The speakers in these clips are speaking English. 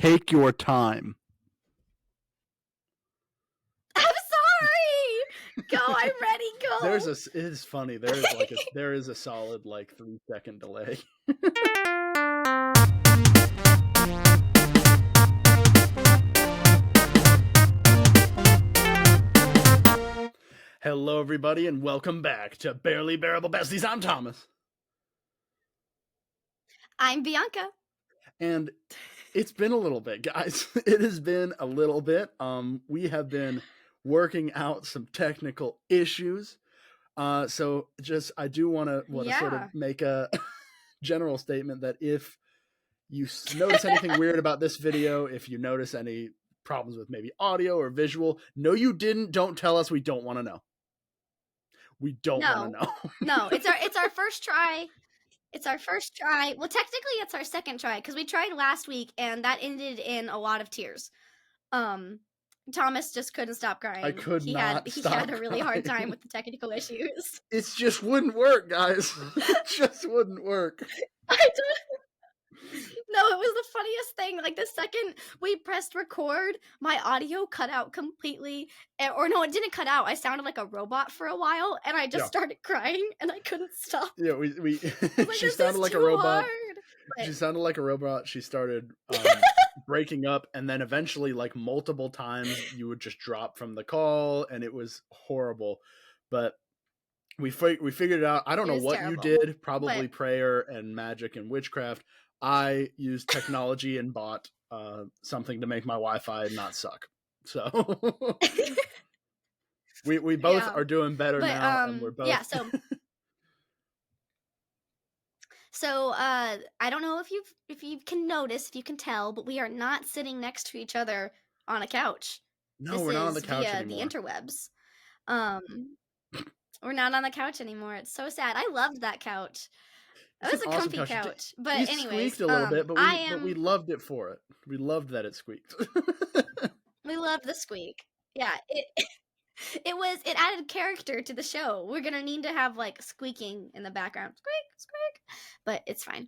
Take your time. I'm sorry. Go, I'm ready. Go. It is funny. There is a solid 3-second delay. Hello, everybody, and welcome back to Barely Bearable Besties. I'm Thomas. I'm Bianca. And it's been a little bit, guys. It has been a little bit. We have been working out some technical issues. So I do want to sort of make a general statement that if you notice anything weird about this video, if you notice any problems with maybe audio or visual, no, you didn't. Don't tell us. We don't want to know. We don't want to know. No, it's our first try. It's our first try. Well, technically, it's our second try because we tried last week and that ended in a lot of tears. Thomas just couldn't stop crying. He had a really hard time with the technical issues. It just wouldn't work, guys. It just wouldn't work. No, it was the funniest thing. Like, the second we pressed record, my audio cut out completely. Or no, it didn't cut out. I sounded like a robot for a while, and I just started crying, and I couldn't stop. Yeah, she sounded like a robot. She sounded like a robot. She started breaking up, and then eventually, multiple times, you would just drop from the call, and it was horrible. But we figured it out. I don't know what terrible. You did. Probably prayer and magic and witchcraft. I used technology and bought something to make my Wi-Fi not suck. So we both are doing better now, and we're both. Yeah. So I don't know if you can notice, if you can tell, but we are not sitting next to each other on a couch. No, we're not on the couch via anymore. The interwebs. We're not on the couch anymore. It's so sad. I loved that couch. That was a awesome comfy couch. But anyways, squeaked a little bit, but we loved it for it. We loved that it squeaked. We loved the squeak. Yeah, it added character to the show. We're gonna need to have squeaking in the background. Squeak, squeak. But it's fine.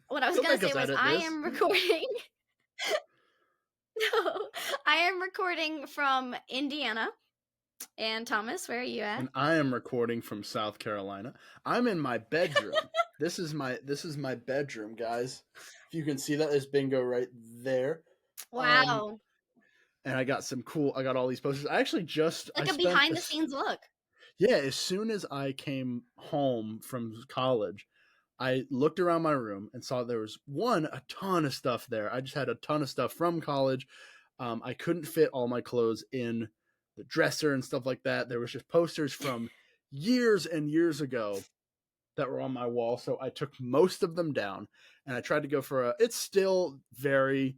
What I was gonna say was I am recording. No, I am recording from Indiana. And Thomas, where are you at? And I am recording from South Carolina. I'm in my bedroom. This is my bedroom, guys. If you can see that, there's bingo right there. Wow. And I got all these posters. I actually just a behind the scenes look. Yeah, as soon as I came home from college, I looked around my room and saw there was a ton of stuff there. I just had a ton of stuff from college. I couldn't fit all my clothes in the dresser and stuff like that. There was just posters from years and years ago that were on my wall. So I took most of them down and I tried to go for it's still very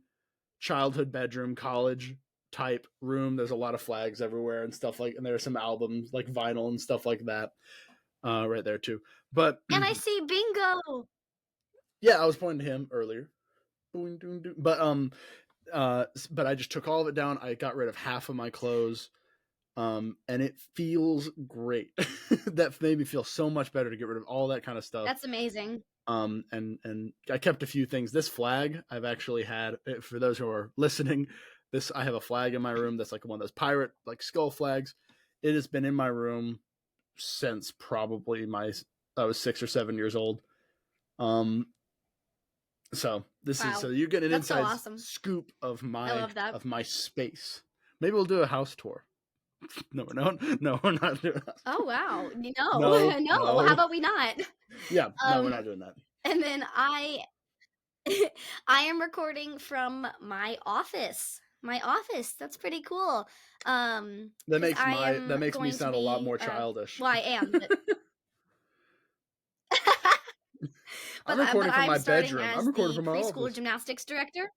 childhood bedroom, college type room. There's a lot of flags everywhere and stuff and there are some albums like vinyl and stuff like that right there too. But and I see bingo. Yeah, I was pointing to him earlier. But I just took all of it down. I got rid of half of my clothes. And it feels great. That made me feel so much better to get rid of all that kind of stuff. That's amazing. And I kept a few things. This flag I've actually had, for those who are listening, I have a flag in my room that's one of those pirate skull flags. It has been in my room since probably I was 6 or 7 years old. So so you get an inside scoop of my space. Maybe we'll do a house tour. No, we're not doing that. Oh, wow. No. How about we not? Yeah, no, we're not doing that. And then I am recording from my office. That's pretty cool. That makes me sound a lot more childish. Well, I am. I'm recording from my bedroom. I'm recording from my preschool gymnastics director.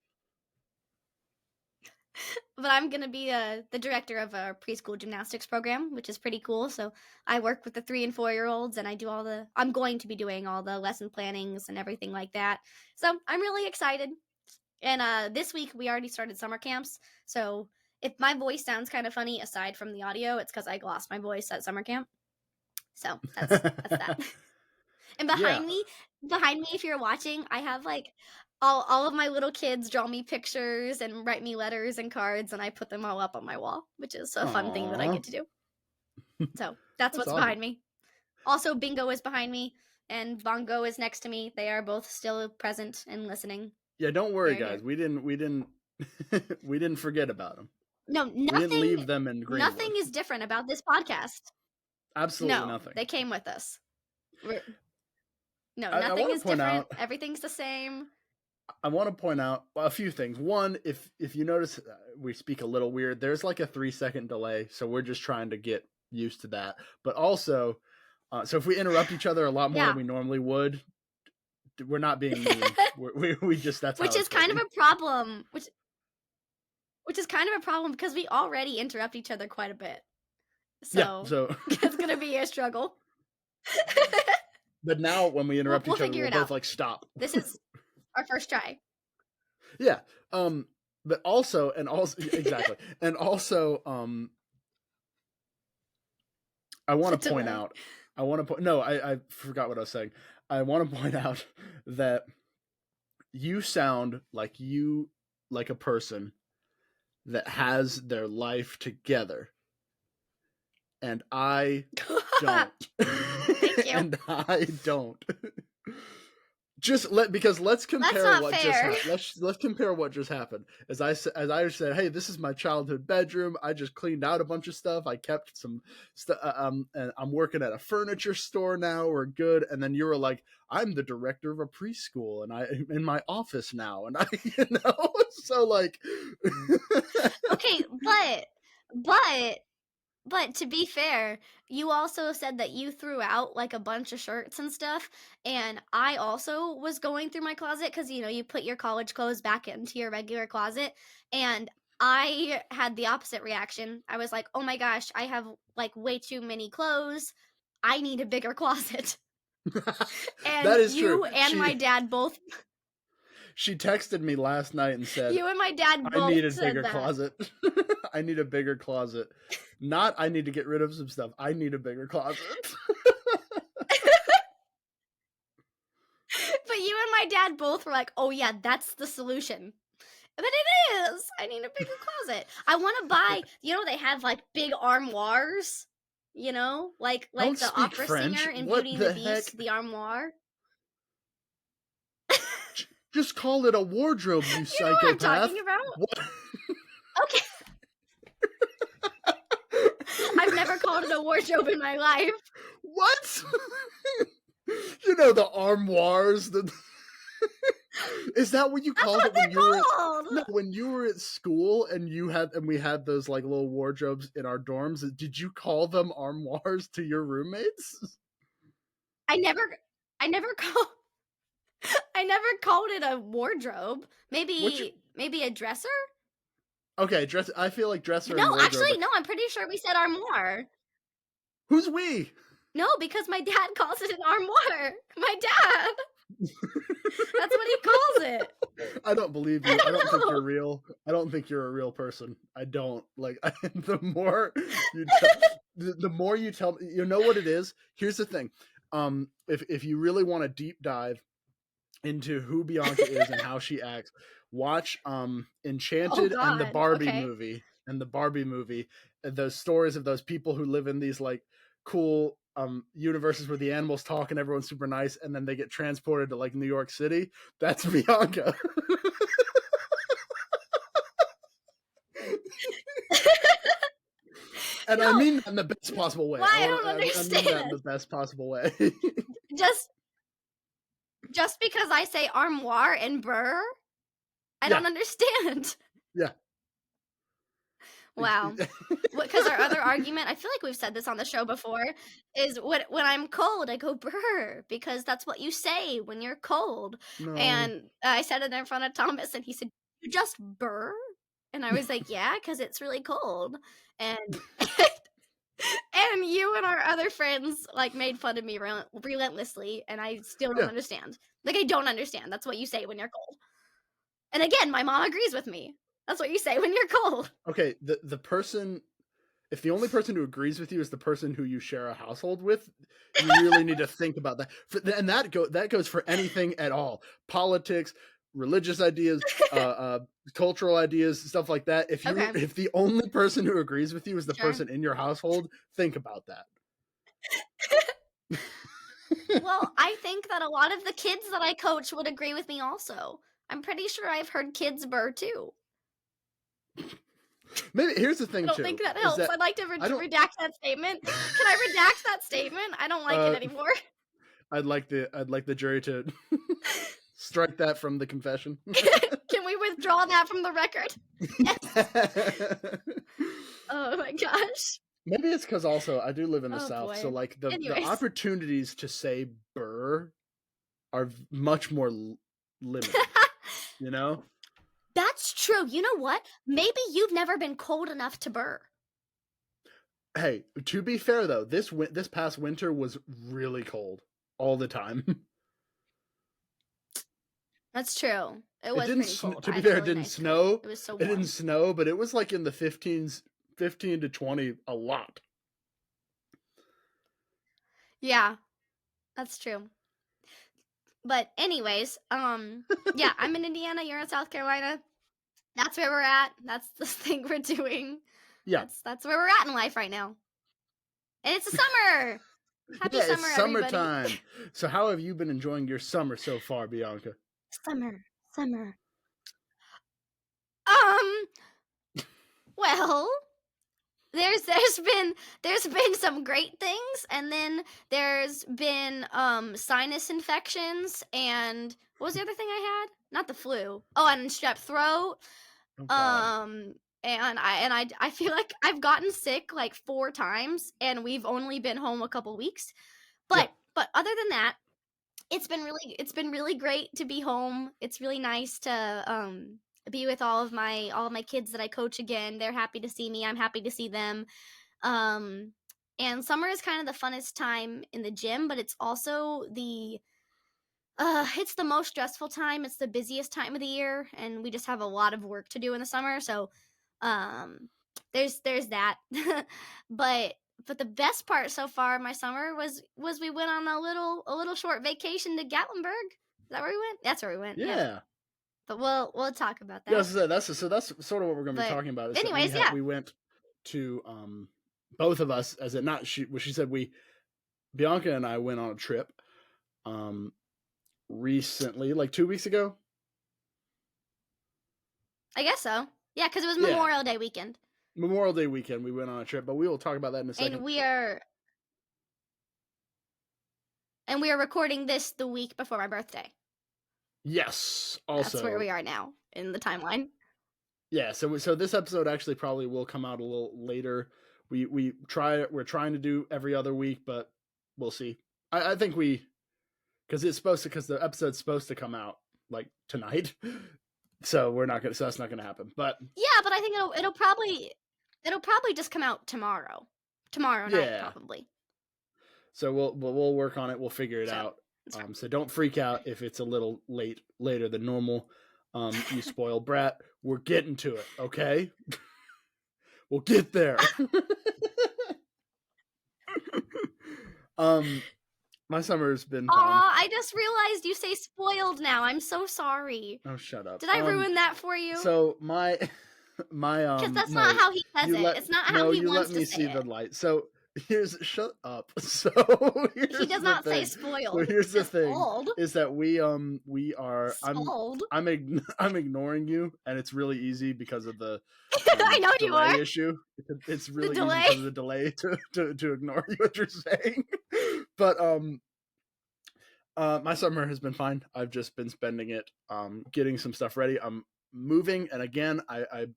But I'm going to be the director of a preschool gymnastics program, which is pretty cool. So I work with the 3 and 4-year-olds and I'm going to be doing all the lesson plannings and everything like that. So I'm really excited. And this week we already started summer camps. So if my voice sounds kind of funny, aside from the audio, it's because I lost my voice at summer camp. So that's that. And behind me, if you're watching, I have all of my little kids draw me pictures and write me letters and cards, and I put them all up on my wall, which is a fun thing that I Aw, get to do. So that's that's what's awesome. behind me. Also, Bingo is behind me, and Bongo is next to me. They are both still present and listening. Yeah, don't worry, They're guys. here. We didn't we didn't forget about them. No, We didn't nothing leave them in nothing Greenwood. is different about this podcast. Absolutely No, nothing. they came with us. We're, no, I nothing want is to point different. out. Everything's the same. I want to point out a few things. One, if you notice, we speak a little weird. There's like a 3 second delay, so we're just trying to get used to that. But also, so if we interrupt each other a lot more than Yeah. we normally would, we're not being mean. We just that's Which how is it's kind of written. a problem. Which is kind of a problem because we already interrupt each other quite a bit. Yeah. So So, it's gonna be a struggle. but now when we interrupt We'll each other, figure we'll it both out. like stop. This is our first try. Yeah. But also, and also exactly, and also, I The want to point delay. out. I want to point. No, I forgot what I was saying. I want to point out that you sound like a person that has their life together, and I don't. Thank you. And I don't. Let's compare not what just fair. happened. Let's compare what just happened. As I said, hey, this is my childhood bedroom. I just cleaned out a bunch of stuff. I kept some stuff. And I'm working at a furniture store now. We're good. And then you were like, I'm the director of a preschool, and I'm in my office now. And I, so like, Okay, but to be fair, you also said that you threw out like a bunch of shirts and stuff, and I also was going through my closet cuz you put your college clothes back into your regular closet, and I had the opposite reaction. I was like, "Oh my gosh, I have like way too many clothes. I need a bigger closet." that And is true. you and my dad both She texted me last night and said, you and my dad I both need a said bigger that. closet. I need a bigger closet. Not I need to get rid of some stuff. I need a bigger closet. But you and my dad both were like, "Oh yeah, that's the solution." But it is. I need a bigger closet. I want to buy. They have like big armoires. Like Don't the speak opera French. singer in What Beauty and the the heck? Beast, the armoire. Just call it a wardrobe, you You know what I'm talking psychopath. about? What? Okay, I've never called it a wardrobe in my life. What? You know the armoires. Is that what you That's called what it when you they're were? called. No, when you were at school and we had those like little wardrobes in our dorms. Did you call them armoires to your roommates? I never, I never called. I never called it a wardrobe. What you? Maybe a dresser. Okay, dress. I feel like dresser and No, wardrobe. actually, no. I'm pretty sure we said armoire. Who's we? No, because my dad calls it an armoire. My dad. That's what he calls it. I don't believe I you. I don't don't think know. you're real. I don't think you're a real person. I don't like. The more you tell, the more you tell, you know what it is. Here's the thing. If you really want to deep dive into who Bianca is and how she acts, watch Oh Enchanted and the God. Barbie Okay. movie and those stories of those people who live in these like cool universes where the animals talk and everyone's super nice and then they get transported to like New York City. That's Bianca. And I No, mean that in the best possible way. why I don't I mean that in understand. the best possible way. Just just because I say armoire and burr, I Yeah, don't understand. yeah. Wow. Because our other argument, I feel like we've said this on the show before, is when I'm cold, I go brr because that's what you say when you're cold. No. And I said it in front of Thomas, and he said, "You just burr," and I was like, "Yeah, because it's really cold." And and you and our other friends like made fun of me relentlessly, and I still don't Yeah. understand. Like I don't understand. That's what you say when you're cold. And again, my mom agrees with me. That's what you say when you're cold. Okay, the person, if the only person who agrees with you is the person who you share a household with, you really need to think about that. And that goes for anything at all. Politics, religious ideas, cultural ideas, stuff like that. Okay. If the only person who agrees with you is the Sure. person in your household, think about that. Well, I think that a lot of the kids that I coach would agree with me also. I'm pretty sure I've heard kids burr too. Maybe here's the I thing don't think too that is helps. that I'd like to I don't. redact that statement. Can I redact that statement? I don't like it Uh, anymore. I'd like the jury to strike that from the confession. Can we withdraw that from the record? Yes. Oh my gosh. Maybe it's because also I do live in the Oh South, so boy. like the Anyways. opportunities to say burr are much more limited. You know? That's true. You know what? Maybe you've never been cold enough to burr. Hey, to be fair though, this past winter was really cold all the time. That's true. It It was didn't. pretty cold. To I be had a fair, it really didn't nice coat. snow. It was so It didn't warm. snow, but it was like in the 15 to 20 a lot. Yeah, that's true. But anyways, yeah, I'm in Indiana, you're in South Carolina. That's where we're at. That's the thing we're doing. Yeah, That's where we're at in life right now. And it's the summer. Happy yeah. It's summer, everybody. summertime. So how have you been enjoying your summer so far, Bianca? Summer. Um, well, there's been some great things, and then there's been sinus infections, and what was the other thing I had? Not the flu. Oh, and strep throat. Oh God. Um, and I feel like I've gotten sick like 4 times, and we've only been home a couple weeks. Yeah. But other than that, it's been really great to be home. It's really nice to be with all of my kids that I coach again. They're happy to see me. I'm happy to see them. Um, and summer is kind of the funnest time in the gym, but it's also it's the most stressful time. It's the busiest time of the year, and we just have a lot of work to do in the summer. So, um, there's that. but but the best part so far of my summer was we went on a little short vacation to Gatlinburg. Is that where we went? That's where we went. Yeah. Yeah. But we'll talk about Yeah. that. That's sort of what we're going to be But talking about. Is that anyways, yeah. we went to both of us, as it not she said Bianca and I went on a trip recently, like 2 weeks ago. I guess so. Yeah, because it was Yeah. Memorial Day weekend. Memorial Day weekend, we went on a trip, but we will talk about that in a second. And we are recording this the week before my birthday. Yes. Also, that's where we are now in the timeline. Yeah. So this episode actually probably will come out a little later. We're trying to do every other week, but we'll see. I think because the episode's supposed to come out like tonight. So that's not gonna happen. But yeah, but I think it'll probably just come out tomorrow. Tomorrow night, probably. So we'll work on it. We'll figure it out. So don't freak out if it's a little later than normal. You spoiled brat. We're getting to it, okay? We'll get there. My summer's been fun. Aw, I just realized you say spoiled now. I'm so sorry. Oh, shut up. Did I ruin that for you? So my because that's not how he says it. It's not how he wants to say it. No, you let me see the light. So shut up. So he does not say spoiled. So here's the thing: spoiled. is that we are spoiled. I'm ignoring you, and it's really easy because of the I know you are issue. It's really easy because of the delay to ignore what you're saying. But my summer has been fine. I've just been spending it getting some stuff ready. I'm moving, and again, I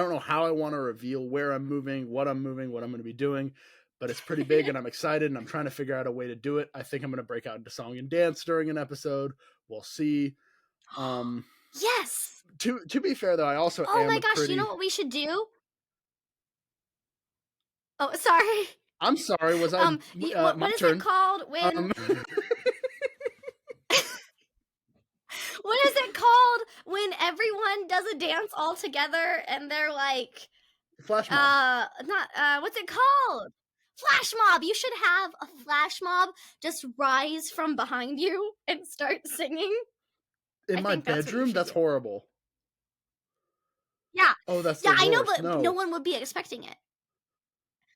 don't know how I want to reveal where I'm moving, what I'm going to be doing, but it's pretty big and I'm excited and I'm trying to figure out a way to do it. I think I'm going to break out into song and dance during an episode. We'll see. Yes. To be fair though, I also oh my gosh, you know what we should do? Oh, sorry. I'm sorry. Was I? What is it called when? What is it called when everyone does a dance all together and they're like flash mob? Not what's it called? Flash mob! You should have a flash mob just rise from behind you and start singing. In I my think that's what you bedroom? should That's do. horrible. Yeah. Oh, that's the Yeah, I know, worst. but no No. one would be expecting it.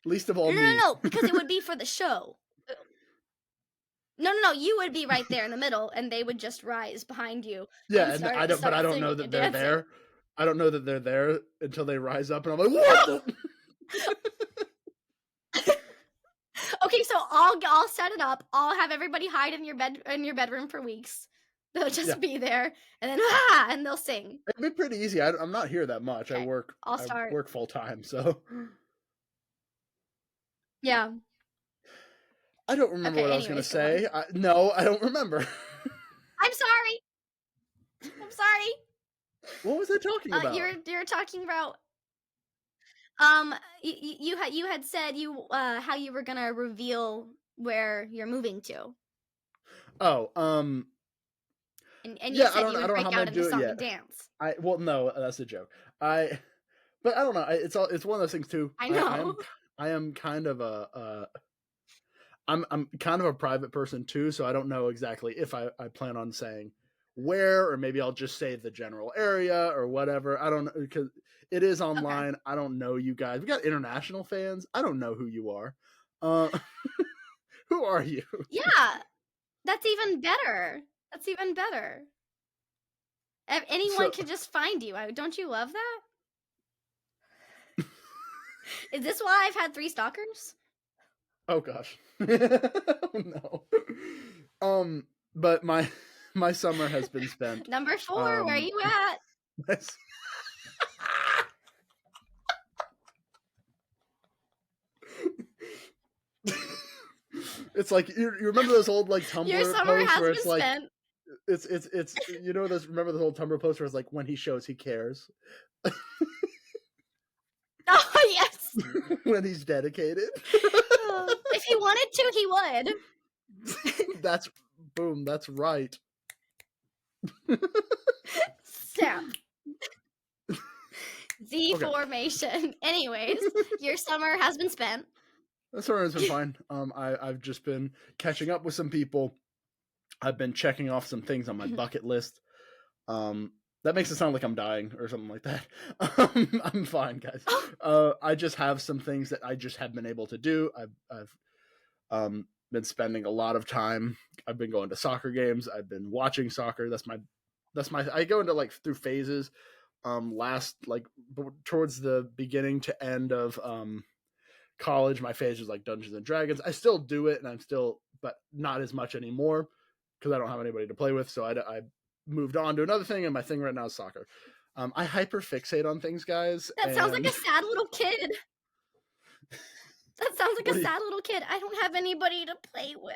Least of all No, me. because it would be for the show. No, you would be right there in the middle, and they would just rise behind you Yeah, and and start I don't know singing that and they're dancing. there. I don't know that they're there until they rise up, and I'm like, what? Okay, so I'll set it up. I'll have everybody hide in your bedroom for weeks. They'll just Yeah. be there, and then and they'll sing. It'd be pretty easy. I'm not here that much. Okay, I'll I start. work full time, so Yeah. I don't remember Okay. what I was gonna Anyways, go on. say. No, I don't remember. I'm sorry. I'm sorry. What was I talking about? You're talking about you had said you how you were gonna reveal where you're moving to, Oh, and you yeah, said you I would don't know how break I'm out gonna into do it song yet. and dance. Well, no, that's a joke. But I don't know. It's one of those things too. I know. I am kind of I'm kind of a private person too, so I don't know exactly if I plan on saying where, or maybe I'll just say the general area or whatever. I don't know, because it is Okay. online. I don't know you guys. We got international fans. I don't know who you are. Uh, who are you? Yeah, that's even better. That's even better. Anyone So, can just find you. Don't you love that? Is this why I've had 3 stalkers? oh gosh, oh, no. But my summer has been spent. Number 4, where are you at? It's like you remember those old like Tumblr Your summer posts has where been it's like spent. it's you know those remember those old Tumblr posts where it's like when he shows he cares. Oh yes. When he's dedicated. If he wanted to, he would. That's boom, that's right. Snap. Z Okay. formation. Anyways, your summer has been spent. That summer has been fine. I've just been catching up with some people. I've been checking off some things on my bucket list. That makes it sound like I'm dying or something like that. I'm fine, guys. I just have some things that I just have been able to do. I've been spending a lot of time. I've been going to soccer games. I've been watching soccer. That's my. I go into like through phases. Last like towards the beginning to end of college, my phase was like Dungeons and Dragons. I still do it, and I'm still, but not as much anymore because I don't have anybody to play with. So I moved on to another thing, and my thing right now is soccer. I hyperfixate on things, guys. That sounds like a sad little kid. That sounds like a sad little kid. I don't have anybody to play with.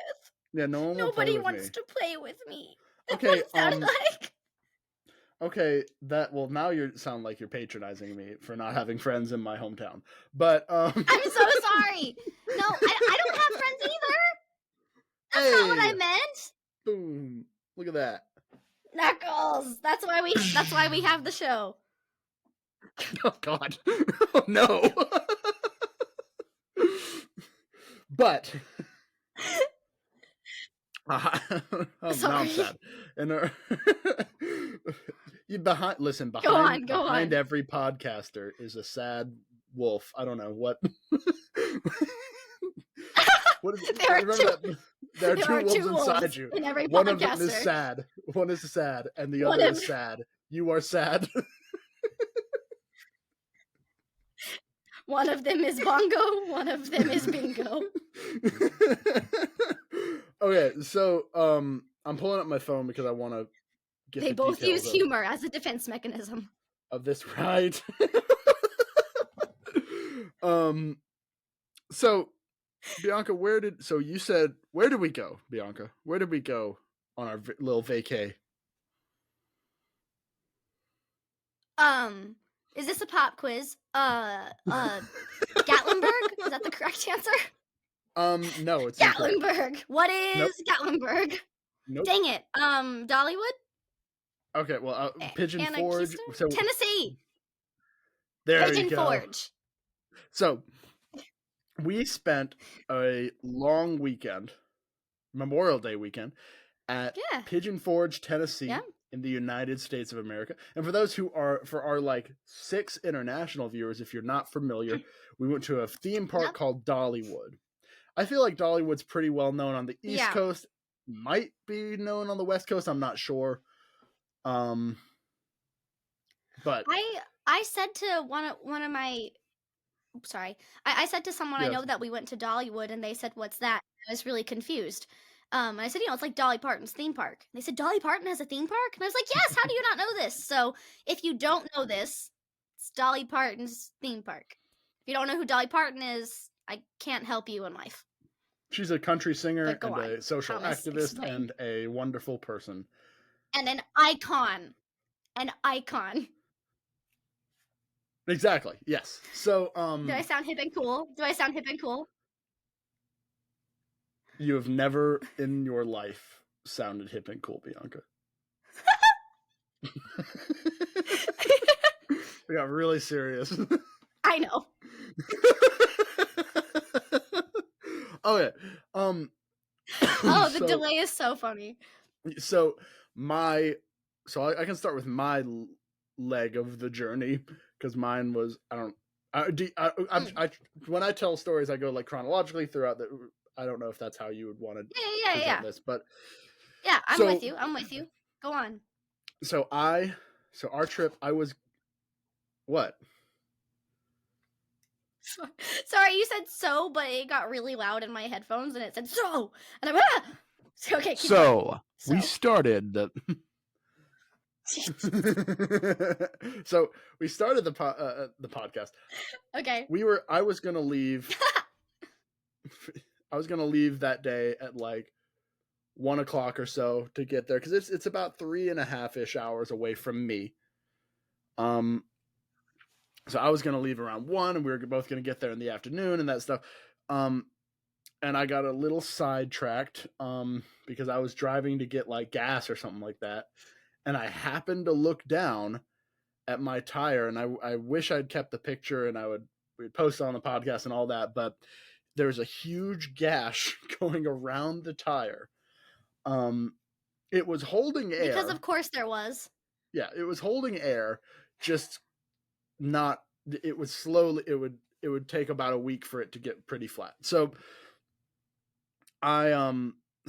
Yeah, no one. Nobody wants to play with me. That's Okay. what it sounded like. Okay, that well now you sound like you're patronizing me for not having friends in my hometown. But I'm so sorry. No, I don't have friends either. That's not what I meant. Boom! Look at that. Knuckles. That's why we have the show. Oh God! Oh no! But oh, now I'm sad. And behind every podcaster is a sad wolf. I don't know what. What is, there are two wolves inside you. In every one podcaster. Of them is sad. One is sad, and the other is sad. You are sad. One of them is bongo. One of them is bingo. Okay, so I'm pulling up my phone because I want to get. They both use humor as a defense mechanism. Of this, right? So Bianca, where did we go, Bianca? Where did we go on our little vacay? Is this a pop quiz? Gatlinburg? Is that the correct answer? No, it's Gatlinburg. What is Gatlinburg? Nope. Dang it. Dollywood? Okay, well, Pigeon Forge. So, Tennessee. There Pigeon you go. Forge. So, we spent a long weekend, Memorial Day weekend, at Yeah. Pigeon Forge, Yeah. Tennessee, in the United States of America. And for our like 6 international viewers, if you're not familiar, we went to a theme park Yep. called Dollywood. I feel like Dollywood's pretty well known on the East Yeah. Coast, might be known on the West Coast. I'm not sure. But I said to one of my sorry. I said to someone I yes, know that we went to Dollywood, and they said, "What's that?" I was really confused. And I said, "It's like Dolly Parton's theme park." And they said, "Dolly Parton has a theme park?" And I was like, "Yes. How do you not know this?" So if you don't know this, it's Dolly Parton's theme park. If you don't know who Dolly Parton is, I can't help you in life. she's a country singer But go and on, a social Thomas, activist explain. and a wonderful person. And an icon, an icon. Exactly. Yes. So, Do I sound hip and cool? Do I sound hip and cool? you have never in your life sounded hip and cool, Bianca. We got really serious. I know. Okay. Oh, the delay is so funny. So I can start with my leg of the journey because mine was when I tell stories I go like chronologically throughout the. I don't know if that's how you would want to present this, but yeah, I'm with you. I'm with you. Go on. So our trip, I was what? Sorry, you said so, but it got really loud in my headphones, and it said so, and I'm okay. So we started the. So we started the podcast. Okay. I was gonna leave. I was gonna leave that day at like 1 o'clock or so to get there because it's about 3.5 hours away from me. So I was gonna leave around 1, and we were both gonna get there in the afternoon and that stuff. And I got a little sidetracked because I was driving to get like gas or something like that, and I happened to look down at my tire, and I wish I'd kept the picture and we'd post it on the podcast and all that, but there's a huge gash going around the tire. It was holding air because of course there was. Yeah, it was holding air, just not. It was slowly. It would take about a week for it to get pretty flat. So I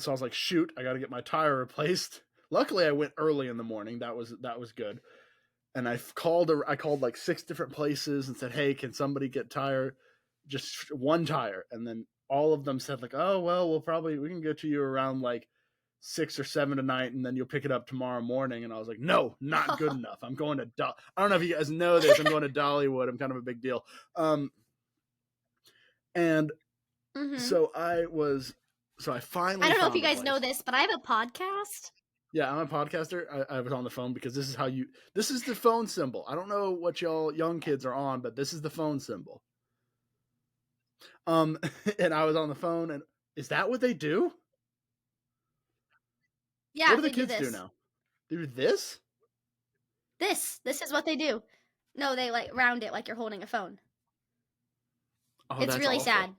was like, shoot, I got to get my tire replaced. Luckily, I went early in the morning. That was good. And I called like 6 different places and said, hey, can somebody get just one tire? And then all of them said like, oh well, we can get to you around like 6 or 7 tonight, and then you'll pick it up tomorrow morning. And I was like, no, not good enough. I'm going to I don't know if you guys know this. I'm going to Dollywood. I'm kind of a big deal. And so I finally. I don't know if you guys know this, but I have a podcast. Yeah, I'm a podcaster. I was on the phone because this is the phone symbol. I don't know what y'all young kids are on, but this is the phone symbol. And I was on the phone, and is that what they do? Yeah, what do the kids do now? They do this? This is what they do. No, they like round it like you're holding a phone. Oh, it's really awful. Sad.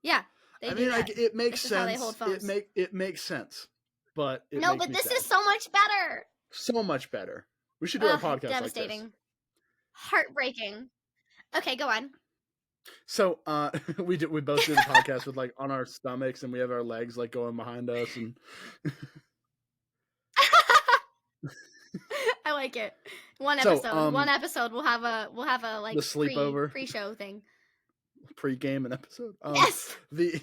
Yeah, I mean, it makes sense. How they hold phones. It makes sense, but but this is so much better. So much better. We should do our podcast. Devastating. Like this. Heartbreaking. Okay, go on. So we both did the podcast with like on our stomachs, and we have our legs like going behind us, and I like it. One episode we'll have a like the sleepover pre-show thing. Pre-game an episode. Yes. It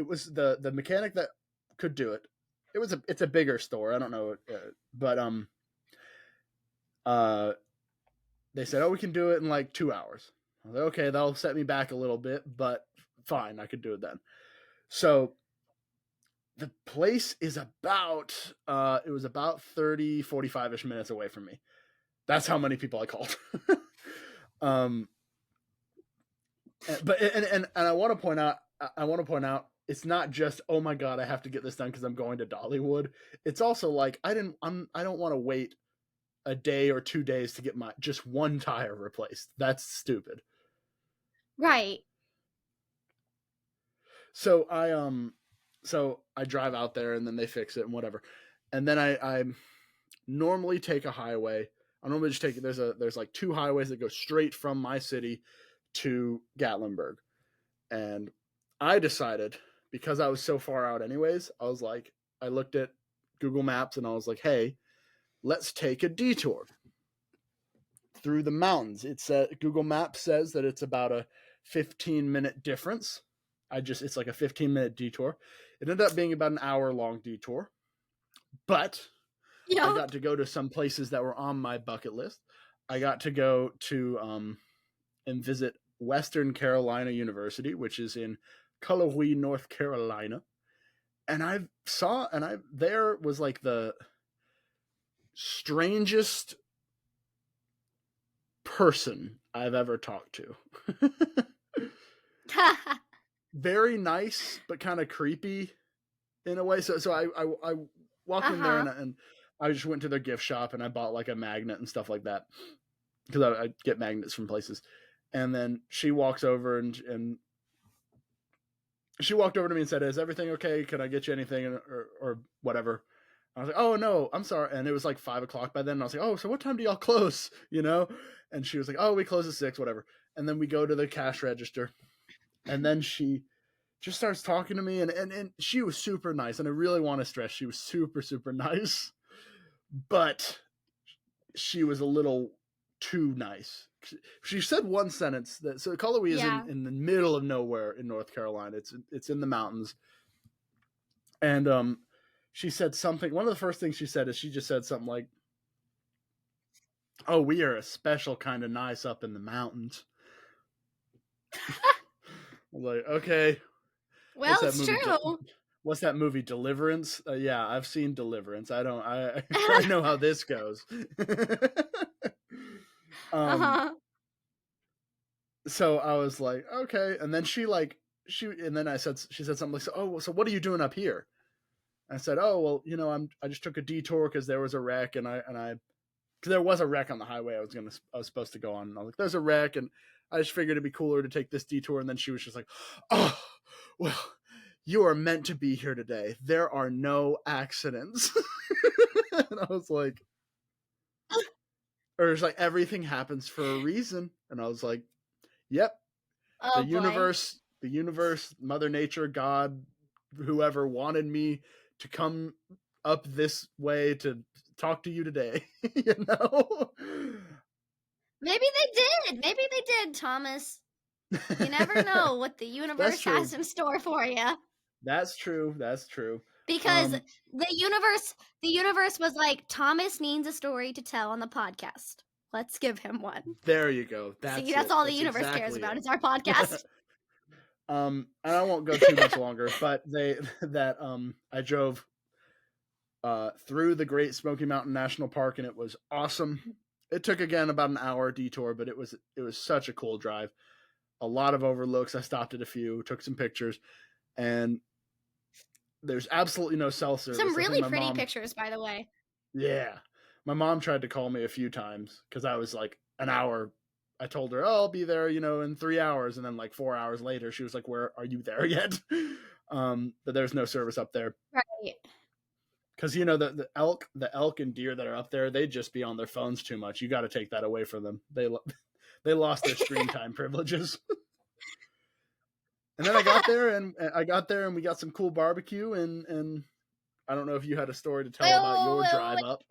was the mechanic that could do it. It's a bigger store. I don't know, but they said, oh, we can do it in like 2 hours. I was like, okay, that'll set me back a little bit, but fine, I could do it then. So the place is about it was about 30, 45-ish minutes away from me. That's how many people I called. But I want to point out it's not just, oh my god, I have to get this done because I'm going to Dollywood. It's also like I don't want to wait a day or 2 days to get my just one tire replaced. That's stupid. Right. So I drive out there and then they fix it and whatever. And then I normally take a highway. I normally just take there's like two highways that go straight from my city to Gatlinburg. And I decided, because I was so far out anyways, I was like, I looked at Google Maps and I was like, hey, let's take a detour through the mountains. Google Maps says that it's about a 15-minute difference. It's like a 15-minute detour. It ended up being about an hour-long detour, but I Yep. got to go to some places that were on my bucket list. I got to go to and visit Western Carolina University, which is in Cullowhee, North Carolina. And there was like the strangest person I've ever talked to. Very nice, but kind of creepy in a way. So I walked in there Uh-huh. and I just went to their gift shop and I bought like a magnet and stuff like that because I get magnets from places. And then she walks over and she walked over to me and said, "Is everything okay? Can I get you anything or whatever?" I was like, "Oh no, I'm sorry." And it was like 5 o'clock by then. And I was like, "Oh, so what time do y'all close?" You know? And she was like, "Oh, we close at 6, whatever." And then we go to the cash register, and then she just starts talking to me, and she was super nice. And I really want to stress, she was super super nice, but she was a little too nice. She said one sentence that Cullowhee is Yeah. in the middle of nowhere in North Carolina. It's in the mountains, and she said something. One of the first things she said is she just said something like, "Oh, we are a special kind of nice up in the mountains." I was like, okay, Well, what's that it's movie? true. What's that movie? Deliverance? Yeah, I've seen Deliverance. I don't. I know how this goes. um. Uh-huh. So I was like, okay, and then and then she said something like, "Oh, so what are you doing up here?" I said, "Oh, well, I just took a detour because there was a wreck, and I because there was a wreck on the highway I was supposed to go on. And I was like, there's a wreck, and I just figured it'd be cooler to take this detour." And then she was just like, "Oh, well, you are meant to be here today. There are no accidents." And I was like, or it's like everything happens for a reason. And I was like, yep, Oh boy. the universe, Mother Nature, God, whoever wanted me to come up this way to talk to you today. you know Maybe they did. Maybe they did, Thomas. You never know what the That's universe true. has in store for you. That's true. That's true. Because Um, the universe was like, Thomas needs a story to tell on the podcast. Let's give him one. there you go. See, That's that's it. all the That's universe cares exactly about. it. It's our podcast. And I won't go too much longer, but I drove through the Great Smoky Mountain National Park, and it was awesome. It took again about an hour detour, but it was such a cool drive. A lot of overlooks. I stopped at a few, took some pictures, and there's absolutely no cell Some service. I think really my pretty mom, pictures, by the way. yeah, my mom tried to call me a few times because I was like an hour. I told her, "Oh, I'll be there, in 3 hours," and then like 4 hours later, she was like, "Where are you there yet?" But there's no service up there Right. because the elk and deer that are up there, they just be on their phones too much. You got to take that away from them. They lost their screen time privileges. And then I got there and we got some cool barbecue and I don't know if you had a story to Wait, tell about wait, your wait, drive wait. up.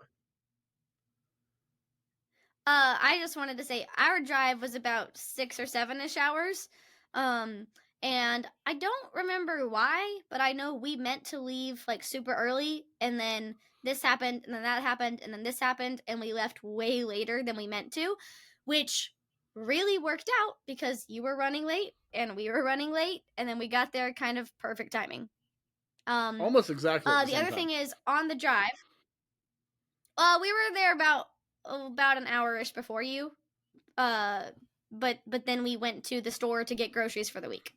I just wanted to say our drive was about 6 or 7-ish hours. Um, and I don't remember why, but I know we meant to leave like super early, and then this happened, and then that happened, and then this happened, and we left way later than we meant to, which really worked out because you were running late and we were running late, and then we got there kind of perfect timing. Um, Almost exactly at the the same other time. thing is on the drive, we were there about an hour-ish before you. Uh, but then we went to the store to get groceries for the week.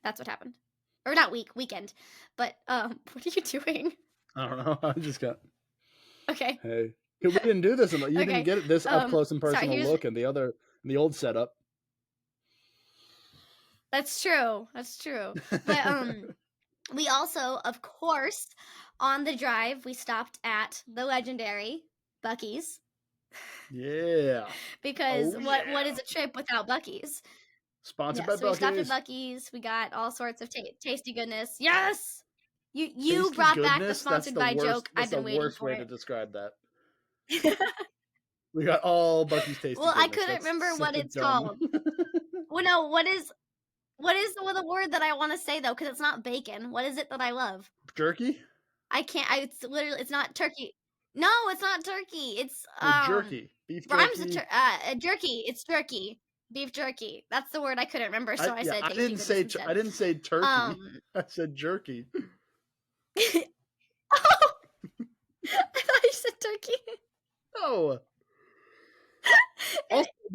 That's what happened. Or not weekend. But what are you doing? I don't know. I just got Okay. hey. We didn't do this. You didn't Okay. get this up close and Sorry, personal look in the old setup. That's true. But we also, of course, on the drive, we stopped at the legendary Buc-ee's. Yeah. Because what is a trip without Buc-ee's? Sponsored Yeah, by so we stopped at Buc-ee's. Buc-ee's. We got all sorts of tasty goodness. Yes! You Tasty brought back the goodness? sponsored by joke. That's I've the been waiting worst for way it. to describe that. We got all Buc-ee's tasty Well, goodness. I couldn't remember what it's dumb. called. Well, no, what is the word that I want to say though? Because it's not bacon. What is it that I love? Jerky? I can't. It's literally. It's not turkey. No, it's not turkey. It's Jerky. Beef rhymes jerky. with jerky. It's jerky. Beef jerky. That's the word I couldn't remember, so I said I tasty didn't goodness say instead. I didn't say turkey. I said jerky. Oh, I thought you said turkey. Oh.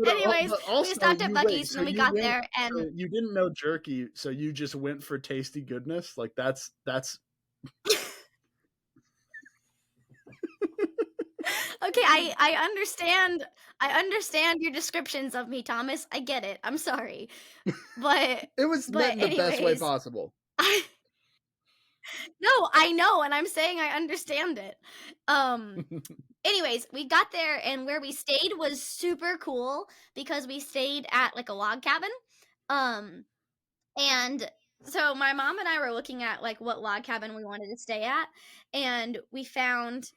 Anyways, we stopped at Buc-ee's and then we got there and so you didn't know jerky, so you just went for tasty goodness. Like that's. Okay, I understand. I understand your descriptions of me, Thomas. I get it. I'm sorry, but it was meant in the best way possible. No, I know, and I'm saying I understand it. Anyways, we got there and where we stayed was super cool because we stayed at like a log cabin. And so my mom and I were looking at like what log cabin we wanted to stay at, and we found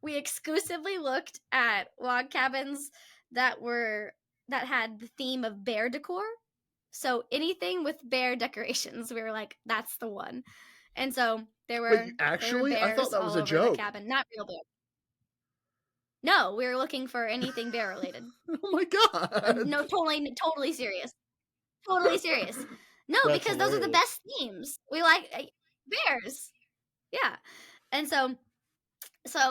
we exclusively looked at log cabins that had the theme of bear decor. So anything with bear decorations, we were like, that's the one. And so there were Wait, actually, there were bears I thought that was all a over joke. the cabin, not real bears. No, we were looking for anything bear related. Oh my god! No, totally serious. Totally serious. No, That's because those are the hilarious. best themes. We like bears. Yeah, and so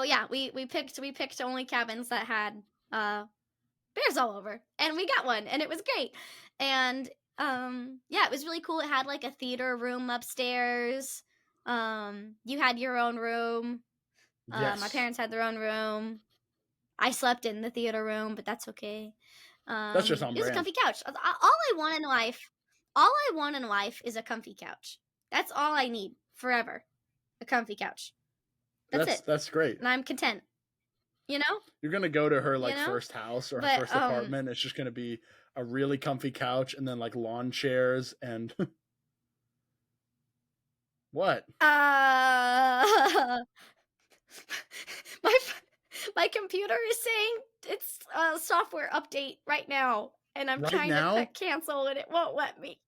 yeah, we picked only cabins that had bears all over, and we got one, and it was great. And yeah, it was really cool. It had like a theater room upstairs. You had your own room. Yes. My parents had their own room. I slept in the theater room, but that's okay. That's just on brand. It was a comfy couch. All I want in life is a comfy couch. That's all I need forever. A comfy couch. That's it. That's great. And I'm content. You know? You're gonna go to her like first house or her first apartment. It's just gonna be a really comfy couch and then like lawn chairs and what? My computer is saying it's a software update right now, and I'm trying to click cancel and it won't let me.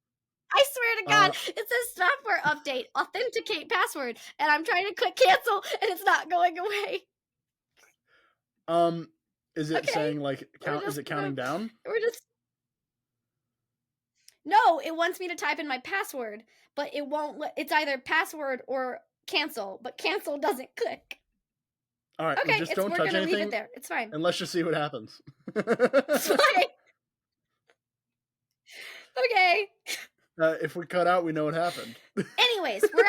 I swear to God, it says software update, authenticate password, and I'm trying to click cancel and it's not going away. Is it saying like is it counting down? No, it wants me to type in my password, but it won't it's either password or cancel, but cancel doesn't click. All right, okay, just don't touch anything. Leave it there. It's fine. And let's just see what happens. It's fine. Okay. If we cut out, we know what happened. Anyways, we're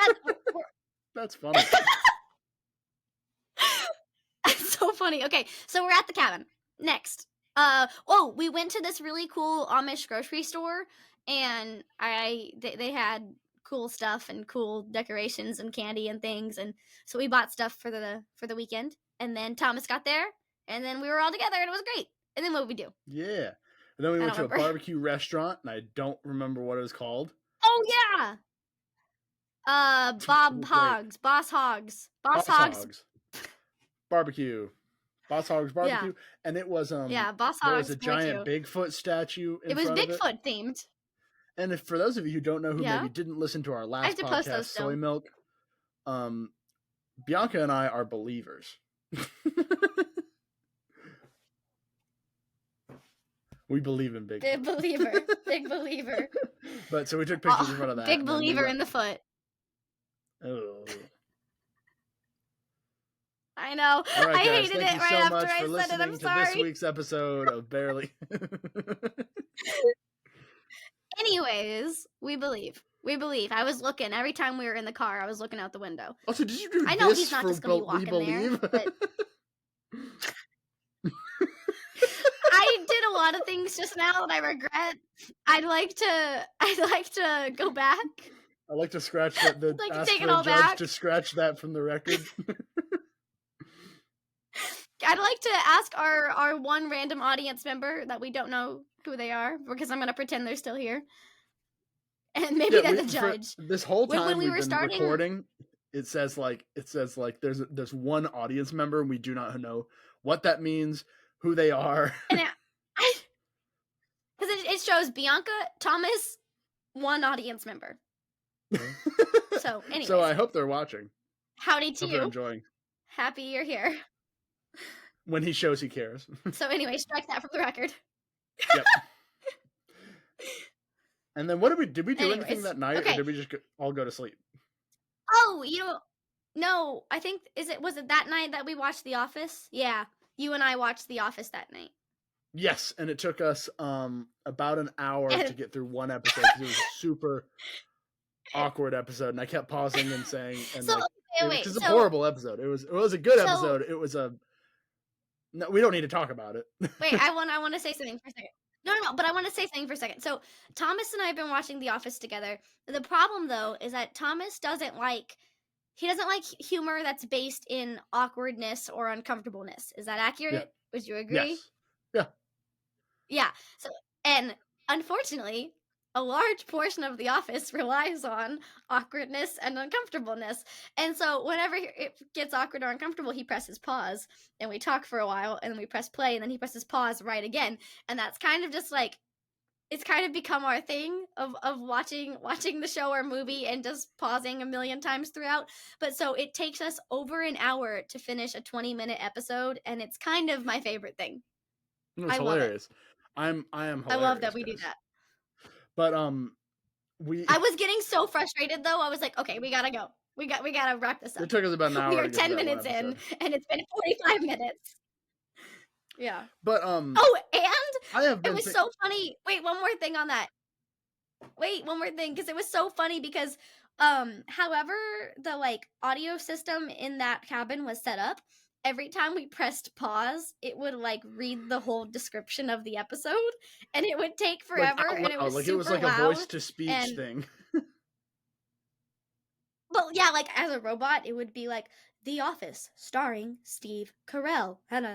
That's funny. That's so funny. Okay, so we're at the cabin. Next. We went to this really cool Amish grocery store, and they had cool stuff and cool decorations and candy and things, and so we bought stuff for the weekend. And then Thomas got there, and then we were all together, and it was great. And then what did we do? Yeah. And then we went to a barbecue restaurant, and I don't remember what it was called. Oh yeah. Boss Hogs barbecue. Boss Hogs barbecue, yeah. And it was Boss Hogs. There was a giant Bigfoot statue. It was Bigfoot themed. And for those of you who don't know, who maybe didn't listen to our last podcast, Soy Milk, Bianca and I are believers. We believe in Bigfoot. Big believer. But so we took pictures in front of that. Big believer in the foot. Oh. I know. All right, I guys, hated it right after I said it. I'm sorry. To this week's episode of Barely. Anyways, we believe. I was looking every time we were in the car. I was looking out the window. Also, did you do I know he's not just gonna be walking there. But... lot of things just now that I regret. I'd like to go back. I'd like to scratch that. I'd like to Ask take it the all judge back. to scratch that from the record. I'd like to ask our one random audience member that we don't know who they are, because I'm gonna pretend they're still here, and maybe they're the judge. This whole time When we we've were been starting, recording, it says like there's one audience member, and we do not know what that means, who they are. and because it shows Bianca, Thomas, one audience member. So anyway, So I hope they're watching. Howdy to Hope you. they're enjoying. Happy you're here. When he shows he cares. So anyway, strike that from the record. Yep. And then what did we do anything that night, okay. or did we just all go to sleep? Oh, no, I think was it that night that we watched The Office? Yeah, you and I watched The Office that night. Yes, and it took us about an hour to get through one episode because it was a super awkward episode, and I kept pausing and saying, and so, like, it's a horrible episode. It was a good episode. It was a no. We don't need to talk about it. Wait, I want to say something for a second. No, but I want to say something for a second. So Thomas and I have been watching The Office together. The problem, though, is that Thomas doesn't like humor that's based in awkwardness or uncomfortableness. Is that accurate? Yeah. Would you agree? Yes. Yeah. Yeah. So, and unfortunately, a large portion of The Office relies on awkwardness and uncomfortableness. And so whenever it gets awkward or uncomfortable, he presses pause, and we talk for a while, and then we press play, and then he presses pause right again. And that's kind of just like, it's kind of become our thing of watching the show or movie and just pausing a million times throughout. But so it takes us over an hour to finish a 20-minute episode, and it's kind of my favorite thing. It's hilarious. I am hilarious. I love that we do that. But I was getting so frustrated though. I was like, okay, we gotta go. We gotta wrap this up. It took us about an hour. We are 10 minutes in, and it's been 45 minutes. Yeah. But oh, and it was so funny. Wait, one more thing on that. Because it was so funny because however the like audio system in that cabin was set up, every time we pressed pause, it would like read the whole description of the episode, and it would take forever, and it was super it was like loud, a voice to speech thing. But yeah, like as a robot, it would be like The Office starring Steve Carell, and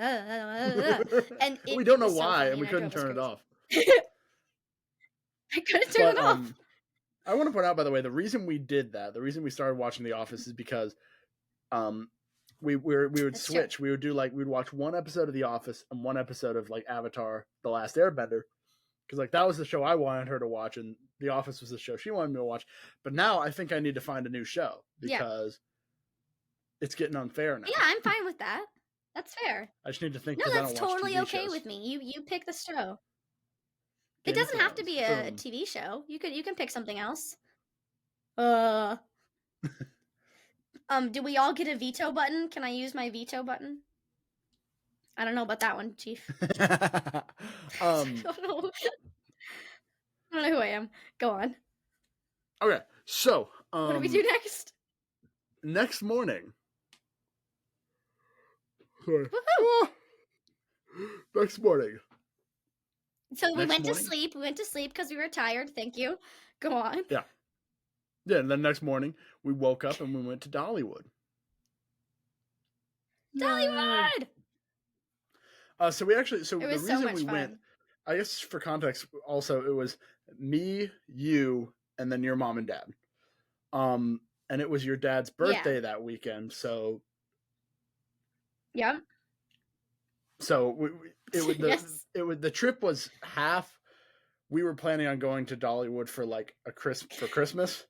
we don't know why, and we couldn't turn it off. I couldn't turn it off. I want to point out, by the way, the reason we did that, the reason we started watching The Office, is because we would switch. True. We'd watch one episode of The Office and one episode of like Avatar: The Last Airbender, because like that was the show I wanted her to watch, and The Office was the show she wanted me to watch. But now I think I need to find a new show because it's getting unfair now. Yeah, I'm fine with that. That's fair. I just need to think. No, that's totally okay with me. You pick the show. It doesn't have to be a TV show. You can pick something else. Do we all get a veto button? Can I use my veto button? I don't know about that one, Chief. I don't know. I don't know who I am. Go on. Okay, so what do we do next? Next morning. Next morning. So we went to sleep. We went to sleep because we were tired. Thank you. Go on. Yeah. Yeah, and then next morning we woke up and we went to Dollywood. Dollywood! So the reason we went, I guess for context, also it was me, you, and then your mom and dad. And it was your dad's birthday that weekend, so. Yeah. So the trip was half. We were planning on going to Dollywood for like for Christmas,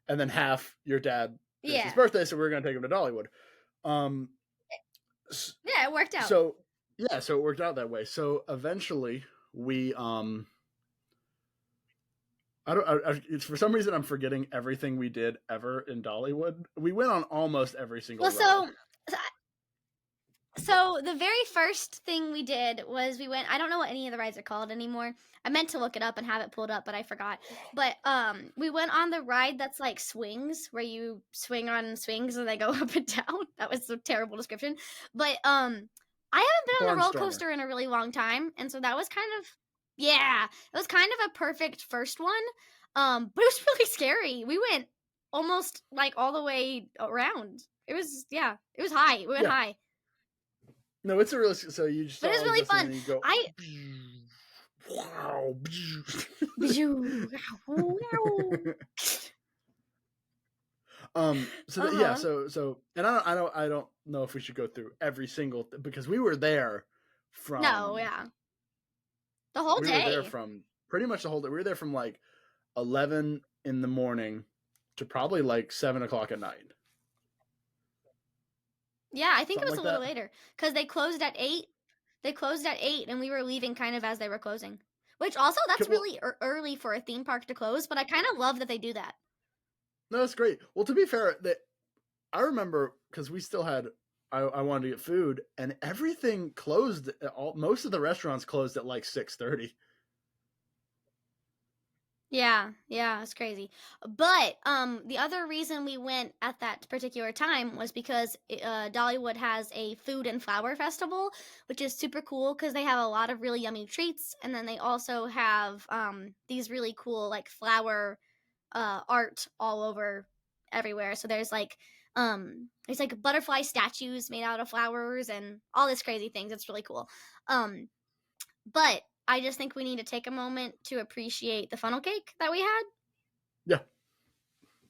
and then half your dad. It's his birthday, so we were going to take him to Dollywood. Yeah, it worked out. So it worked out that way. So eventually we it's for some reason I'm forgetting everything we did ever in Dollywood. We went on almost every single ride. So the very first thing we did was we went, I don't know what any of the rides are called anymore. I meant to look it up and have it pulled up, but I forgot. But we went on the ride that's like swings, where you swing on swings and they go up and down. That was a terrible description. But I haven't been on a roller Barnstormer. coaster in a really long time, and so that was kind of yeah, it was kind of a perfect first one. But it was really scary. We went almost like all the way around. It was yeah, it was high. We went Yeah. high, No, it's a really so you just but saw it was all of really this and fun. then you go I wow. So yeah, uh-huh. so and I don't know if we should go through every single because we were there No, from yeah. The whole day. pretty much the whole day. We were there from like 11 in the morning to probably like 7 o'clock at night, Yeah, I think it something was a like little that. later because they closed at 8. They closed at 8 and we were leaving kind of as they were closing. Which also that's Well, really early for a theme park to close, but I kind of love that they do that. no, that's great. Well, to be fair, that I remember because we still had. I wanted to get food, and everything closed. Most of the restaurants closed at like 6:30. Yeah, yeah, it's crazy. But the other reason we went at that particular time was because Dollywood has a food and flower festival, which is super cool because they have a lot of really yummy treats, and then they also have these really cool like flower art all over everywhere. So there's like butterfly statues made out of flowers and all this crazy things. It's really cool. Um, but I just think we need to take a moment to appreciate the funnel cake that we had. Yeah,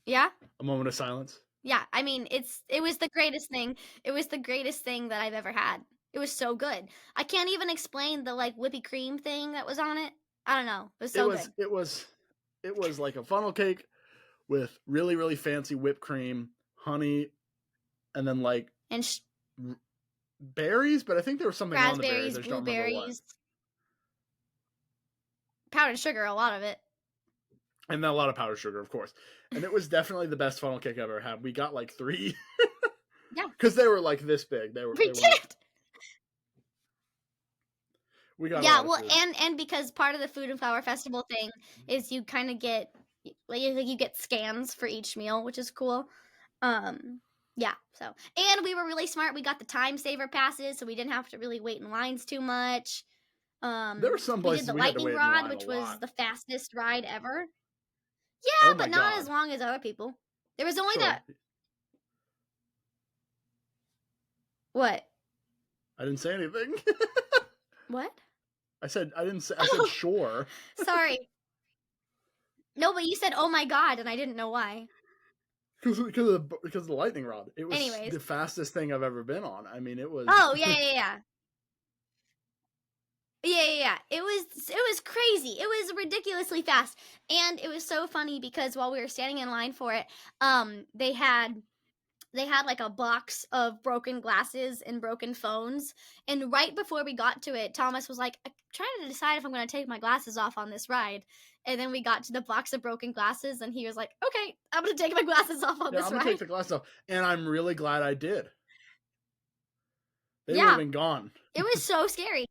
Yeah? a moment of silence. Yeah. I mean, it was the greatest thing. It was the greatest thing that I've ever had. It was so good. I can't even explain the like whippy cream thing that was on it. I don't know. It was It so was good. it was it was like a funnel cake with really really fancy whipped cream, honey, and then like And berries. But I think there was something on the berries. raspberries, I just don't remember what. blueberries, powdered sugar, a lot of it. And then a lot of powdered sugar, of course. And it was definitely the best funnel cake I've ever had. We got like three Yeah, because they were like this big. we They weren't. did. We got a Yeah, lot of well, food. and because part of the food and flower festival thing is you kind of get like you get scans for each meal, which is cool. Um, yeah. So, and we were really smart. We got the time saver passes, so we didn't have to really wait in lines too much. There were some We did places the we had to lightning wait in rod, line a which was lot. the fastest ride ever. Oh Yeah, my but not as god! long as other people. There was only Sure, that. What? I didn't say anything. What? I said I didn't say. I said Oh, sure sorry. No, but you said, "Oh my god," and I didn't know why. because of the lightning rod. It was Anyways. the fastest thing I've ever been on. I mean, it was. Oh, yeah, yeah, yeah. Yeah, yeah, yeah. It was crazy. It was ridiculously fast. And it was so funny because while we were standing in line for it, they had like a box of broken glasses and broken phones. And right before we got to it, Thomas was like, I'm trying to decide if I'm going to take my glasses off on this ride. And then we got to the box of broken glasses, and he was like, okay, I'm going to take my glasses off on Yeah, this I'm gonna take ride. the glass off, and I'm really glad I did. They would have Yeah, been gone. it was so scary.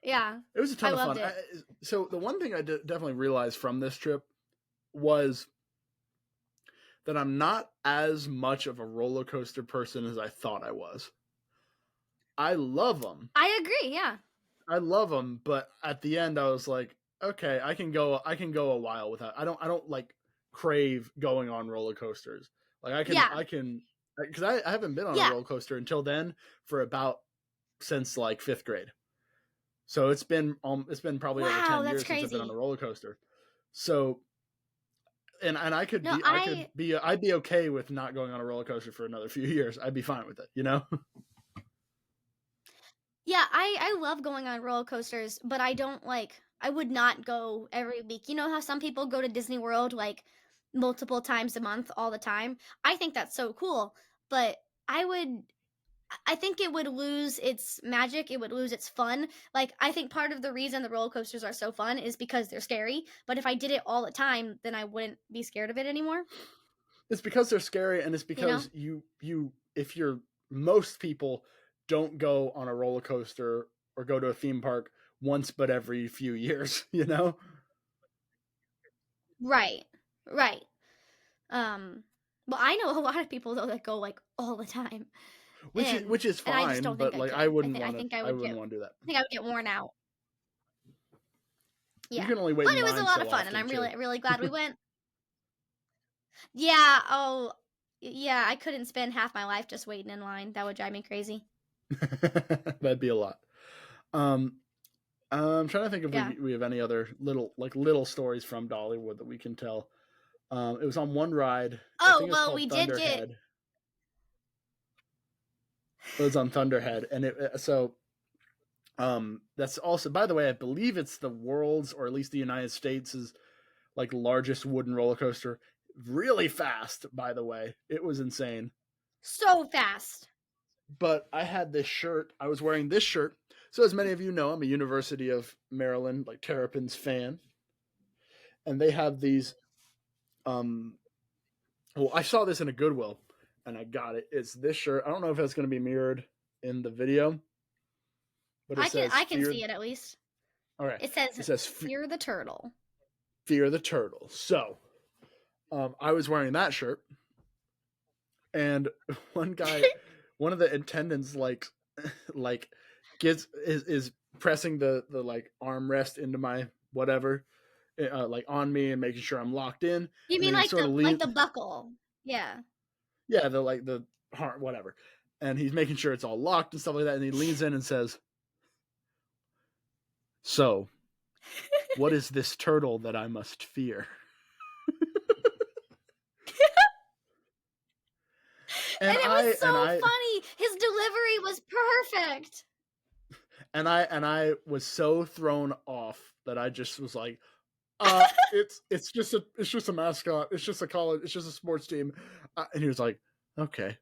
Yeah, It was a I ton of loved fun. it. So the one thing I definitely realized from this trip was that I'm not as much of a roller coaster person as I thought I was. I love them. I agree. Yeah. I love them, but at the end I was like, okay, I can go. I can go a while without. I don't like crave going on roller coasters. Like Yeah. I can because I haven't been on a Yeah. roller coaster until then for about since like fifth grade. So it's been probably over Wow, 10 that's years since I've been on a crazy. roller coaster. So and No, I could be I'd be okay with not going on a roller coaster for another few years. I'd be fine with it, you know? yeah, I love going on roller coasters, but I don't like I would not go every week. You know how some people go to Disney World like multiple times a month all the time? I think that's so cool, but I think it would lose its magic, it would lose its fun. Like I think part of the reason the roller coasters are so fun is because they're scary, but if I did it all the time, then I wouldn't be scared of it anymore, It's because they're scary and it's you know? because you if you're most people don't go on a roller coaster or go to a theme park once but every few years, you know? Right. Right. Well, I know a lot of people though that go like all the time. which is and I just fine, don't think but I like could. I think I wouldn't want to do that. I think I would get worn out. You Yeah, can only wait but in it was a line lot so of fun, and often I'm too. really glad we went. Yeah. Oh, yeah. I couldn't spend half my life just waiting in line. That would drive me crazy. That'd be a lot. Um, I'm trying to think if Yeah. we have any other little stories from Dollywood that we can tell. It was on one ride. I Oh think it's well, called we did get. Thunderhead. It was on Thunderhead, and that's also, by the way, I believe it's the world's, or at least the United States' like largest wooden roller coaster. Really fast, by the way. It was insane. So fast. But I had this shirt. I was wearing this shirt. So as many of you know, I'm a University of Maryland like Terrapins fan, and they have these. Um, well, I saw this in a Goodwill, and I got it. It's this shirt. I don't know if it's going to be mirrored in the video, but it says I can "Fear." see it at least. Okay, It says it says "Fear the turtle." "Fear the turtle." So, I was wearing that shirt, and one of the attendants like is pressing the like armrest into my whatever, like on me and making sure I'm locked in, You and mean then he like sort of leans, the buckle? Yeah. yeah, the heart whatever, and he's making sure it's all locked and stuff like that, and he leans in and says, "So, what is this turtle that I must fear?" And And it was so I funny. His delivery was perfect. and I was so thrown off that I just was like, it's just a mascot. It's just a college. It's just a sports team." And he was like, "Okay,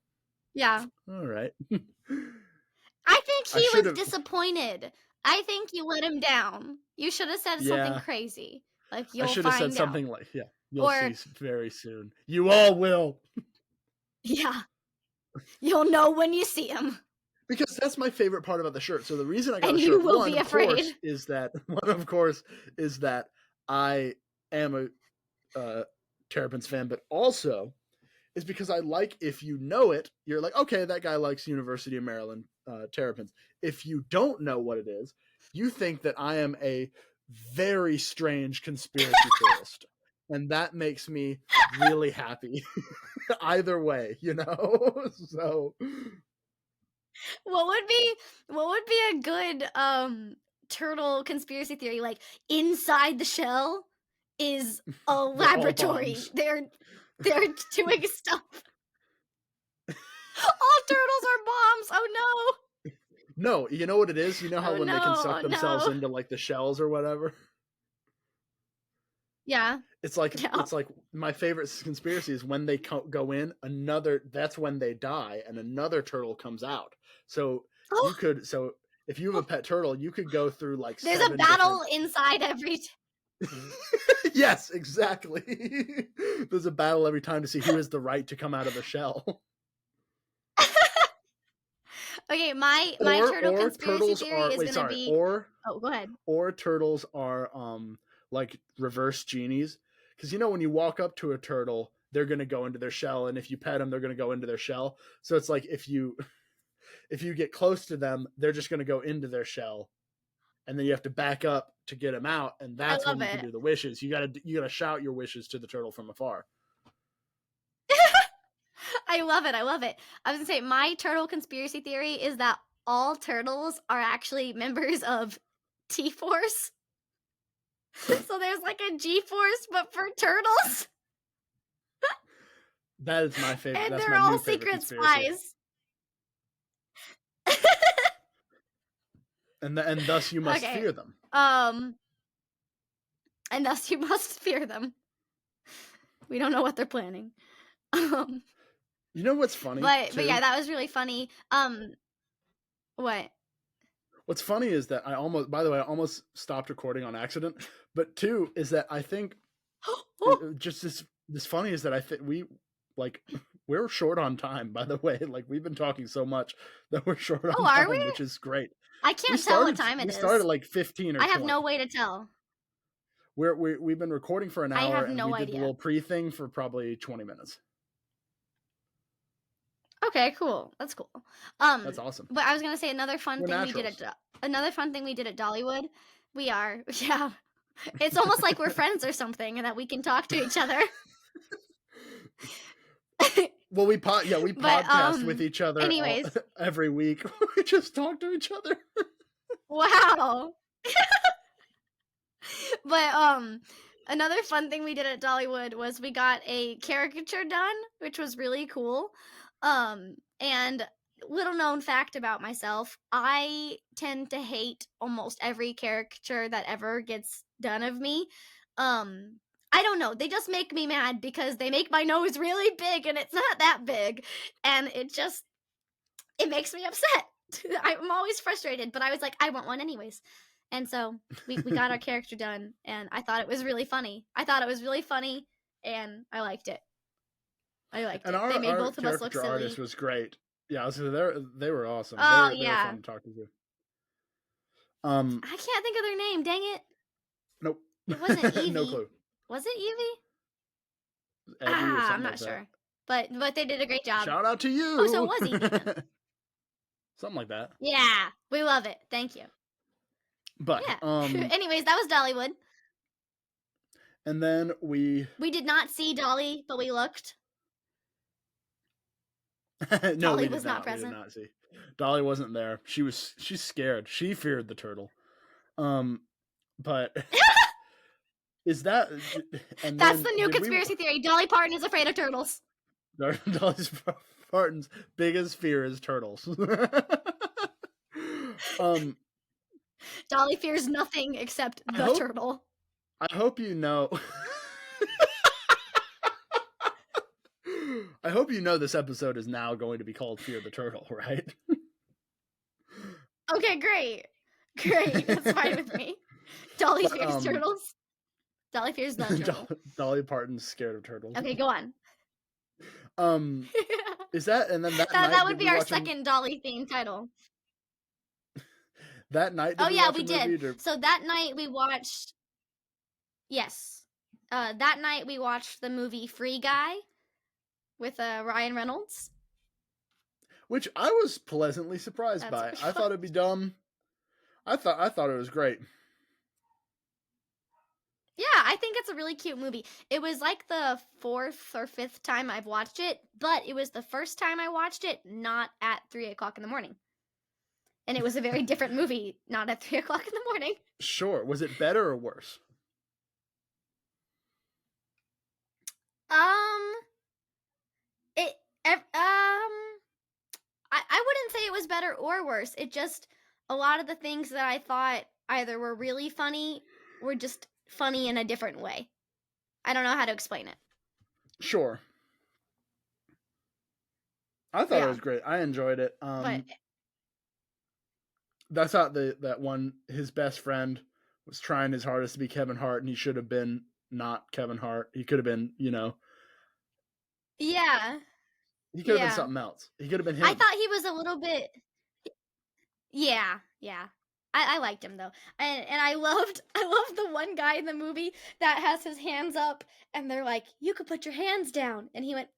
Yeah. all right." I think I he should was have. disappointed. I think you let him down. You should have said something Yeah, crazy. Like I you'll should have said find out. something like, "Yeah, you'll Or see very soon. You all will." yeah, you'll know when you see him. Because that's my favorite part about the shirt. So the reason I got And the you shirt, will be afraid. one of course is that I am a Terrapins fan, but also is because I like, if you know it, you're like, okay, that guy likes University of Maryland Terrapins. If you don't know what it is, you think that I am a very strange conspiracy theorist. And that makes me really happy. Either way, So What would be a good turtle conspiracy theory? Like inside the shell is a they're all laboratory. bombs. They're doing stuff. All turtles are bombs. Oh No, you know what it is? You know no. how Oh when they can no. suck Oh themselves no. into like the shells or whatever? Yeah. Yeah. It's like my favorite conspiracy is when they go in, another, that's when they die and another turtle comes out. So Oh, if you have a pet turtle, you could go through like there's a 7 different. battle inside every Yes, exactly. There's a battle every time to see who has the right to come out of the shell. Okay, my turtle Or conspiracy turtles theory are, is wait, gonna sorry, be. Oh, go ahead. or turtles are like reverse genies, because when you walk up to a turtle, they're going to go into their shell, and if you pet them, they're going to go into their shell. So it's like if you get close to them, they're just going to go into their shell, and then you have to back up to get them out, and I that's when love you can it. do the wishes. You gotta shout your wishes to the turtle from afar. I love it. I love it. I was gonna say my turtle conspiracy theory is that all turtles are actually members of T Force. So there's like a G Force, but for turtles, That is my favorite. and That's they're my all new favorite secret conspiracy. spies. And thus you must Okay. fear them. And thus you must fear them. We don't know what they're planning. Um, You know what's funny but yeah, too? that was really funny. What? What's funny is that by the way, I almost stopped recording on accident. But two is that I think just this funny is that I think like we're short on time. By the way, like we've been talking so much that we're short Oh, on are we? time, which is great. I can't tell what time it We started is. like 15 or I have 20. no way to tell. We've been recording for an I hour, have and no we did the idea. little pre thing for probably 20 minutes. Okay, cool. That's cool. That's awesome. But I was gonna say another fun We're thing we did naturals. another fun thing we did at Dollywood. We are, yeah. It's almost like we're friends or something, and that we can talk to each other. Well, we But podcast with each other anyways, every week. We just talk to each other. wow. But another fun thing we did at Dollywood was we got a caricature done, which was really cool. And little known fact about myself, I tend to hate almost every caricature that ever gets done of me. Um I don't know, they just make me mad because they make my nose really big and it's not that big, and it makes me upset. I'm always frustrated, but I was like, I want one anyways. And so we got our character done, and I thought it was really funny. I thought it was really funny, and I liked it. I liked And it. They made our both of us look caricature artist silly. was great. Yeah, they were awesome. Oh They were fun yeah. to talk to. I can't think of their name. Dang it. Nope. It wasn't No Evie. clue. Was it Evie? Evie or I'm something not like that. sure. But they did a great job. Shout out to you. Oh, so it was Evie then. Something like that. Yeah, we love it. Thank you. But Yeah. Anyways, that was Dollywood. and then we did not see Dolly, but we looked. no, Dolly we did was not not. present. We did not see. Dolly wasn't there. She's scared. She feared the turtle. But is that and That's then the new did we conspiracy theory. Dolly Parton is afraid of turtles. Dolly Parton's biggest fear is turtles. Dolly fears nothing except the turtle. I hope you know. I hope you know this episode is now going to be called Fear the Turtle, right? Okay, great. Great. That's fine with me. Dolly fears turtles. Dolly fears the turtle. Dolly Parton's scared of turtles. Okay, go on. Is that and then that would be our second Dolly themed title. That night? Oh yeah, we did. So that night we watched. Yes, that night we watched the movie Free Guy with Ryan Reynolds, which I was pleasantly surprised by. I thought it'd be dumb. I thought it was great. Yeah, I think it's a really cute movie. It was like the 4th or 5th time I've watched it, but it was the first time I watched it not at 3:00 in the morning. And it was a very different movie, not at 3:00 in the morning. Sure. Was it better or worse? I wouldn't say it was better or worse. It just, a lot of the things that I thought either were really funny were just funny in a different way. I don't know how to explain it. Sure. I thought it was great. I enjoyed it. But that's how that one, his best friend was trying his hardest to be Kevin Hart, and he should have been not Kevin Hart. He could have been, yeah. He could have been something else. He could have been him. I thought he was a little bit. Yeah. I liked him though, and I loved the one guy in the movie that has his hands up, and they're like, "You could put your hands down," and he went,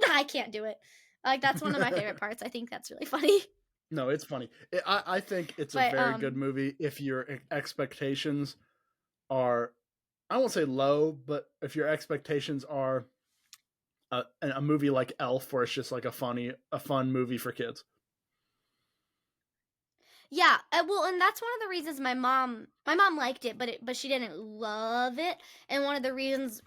"I can't do it." Like, that's one of my favorite parts. I think that's really funny. No, it's funny. I think it's a very good movie if your expectations are, I won't say low, but if your expectations are a movie like Elf, where it's just like a fun movie for kids. Yeah, well, and that's one of the reasons my mom liked it, but she didn't love it, and one of the reasons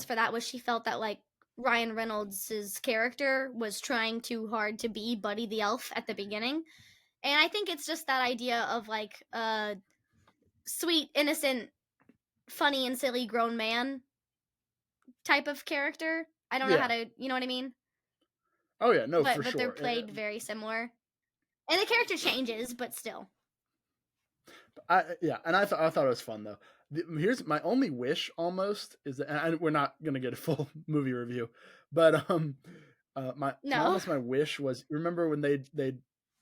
for that was she felt that like Ryan Reynolds' character was trying too hard to be Buddy the Elf at the beginning, and I think it's just that idea of like a sweet, innocent, funny and silly grown man type of character. I don't know how to, you know what I mean? Oh yeah, no, for sure. But they're played very similar. And the character changes, but still. And I thought it was fun though. Here's my only wish, almost, is that, and we're not gonna get a full movie review, but my wish was, remember when they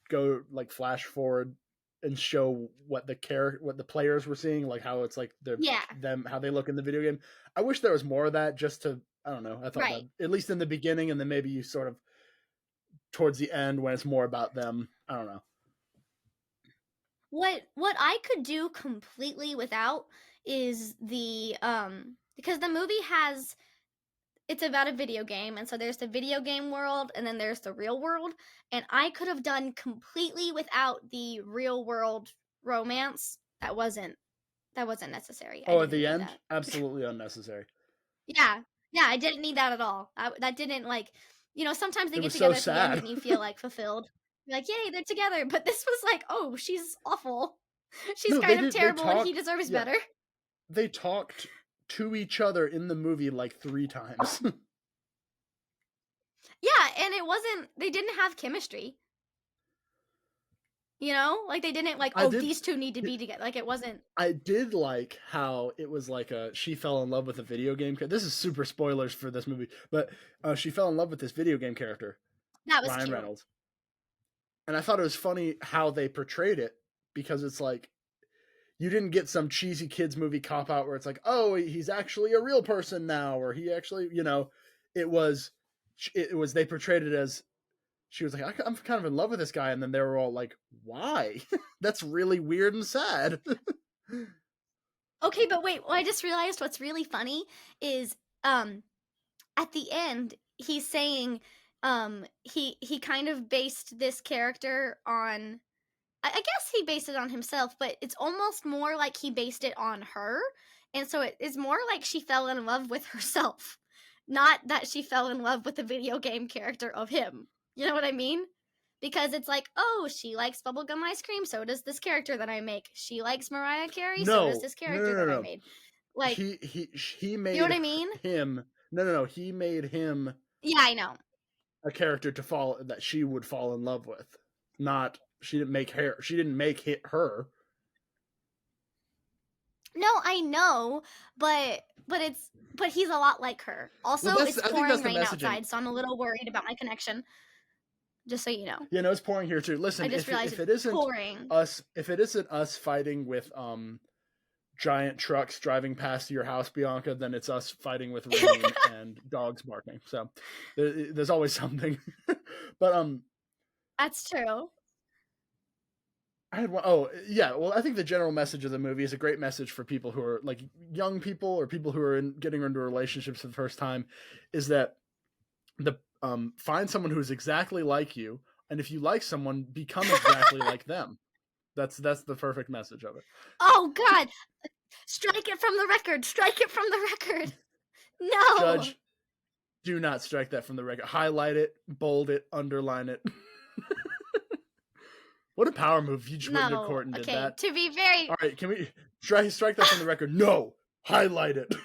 go like flash forward and show what the players were seeing, like how it's like them how they look in the video game. I wish there was more of that, just to, I don't know. I thought that, at least in the beginning, and then maybe you sort of towards the end when it's more about them. I don't know. What I could do completely without is the because the movie has it's about a video game, and so there's the video game world and then there's the real world, and I could have done completely without the real world romance. That wasn't necessary. I Oh, at didn't the need end, that. absolutely unnecessary. Yeah. Yeah, I didn't need that at all. That didn't like, sometimes they It get was so together at the end sad. and you feel like fulfilled. You're like, "Yay, they're together." But this was like, "Oh, she's awful. She's No, they kind of did. They terrible and he talked. deserves Yeah, better." they talked to each other in the movie like 3 times. Yeah, and they didn't have chemistry. Like they didn't like, I "Oh, did. these two need to be together." Like it wasn't. I did like how it was like she fell in love with a video game. This is super spoilers for this movie, but she fell in love with this video game character, That was Ryan cute. Reynolds, and I thought it was funny how they portrayed it because it's like you didn't get some cheesy kids movie cop out where it's like, oh, he's actually a real person now, or he actually, it was, they portrayed it as she was like, I'm kind of in love with this guy, and then they were all like, why? That's really weird and sad. Okay, but wait, I just realized what's really funny is at the end he's saying he kind of based this character on I guess he based it on himself, but it's almost more like he based it on her. And so it is more like she fell in love with herself, not that she fell in love with the video game character of him. You know what I mean? Because it's like, oh, she likes bubblegum ice cream, so does this character that I make. She likes Mariah Carey, so does No, this no, character no, no, that I no. made. Like, He you know what made I mean? him. No, no, no. He made him Yeah, I know. a character that she would fall in love with. Not she didn't make her. She didn't make her. No, I know, but he's a lot like her. Well, Also, that's it's I think that's pouring the rain messaging. outside, so I'm a little worried about my connection. Just so you know. Yeah, no, it's pouring here too. I Listen, just realized if it's it isn't pouring. us, if it isn't us fighting with giant trucks driving past your house, Bianca, then it's us fighting with rain and dogs barking. So there's always something. But That's true. I had one oh yeah, well, I think the general message of the movie is a great message for people who are like young people or people who are getting into relationships for the first time, is that the find someone who's exactly like you, and if you like someone, become exactly like them. That's the perfect message of it. Oh God! Strike it from the record. Strike it from the record. No. Judge, do not strike that from the record. Highlight it, bold it, underline it. What a power move! If you just went into No. court and did Okay. that. To be very All right, can we strike that from the record? No, highlight it.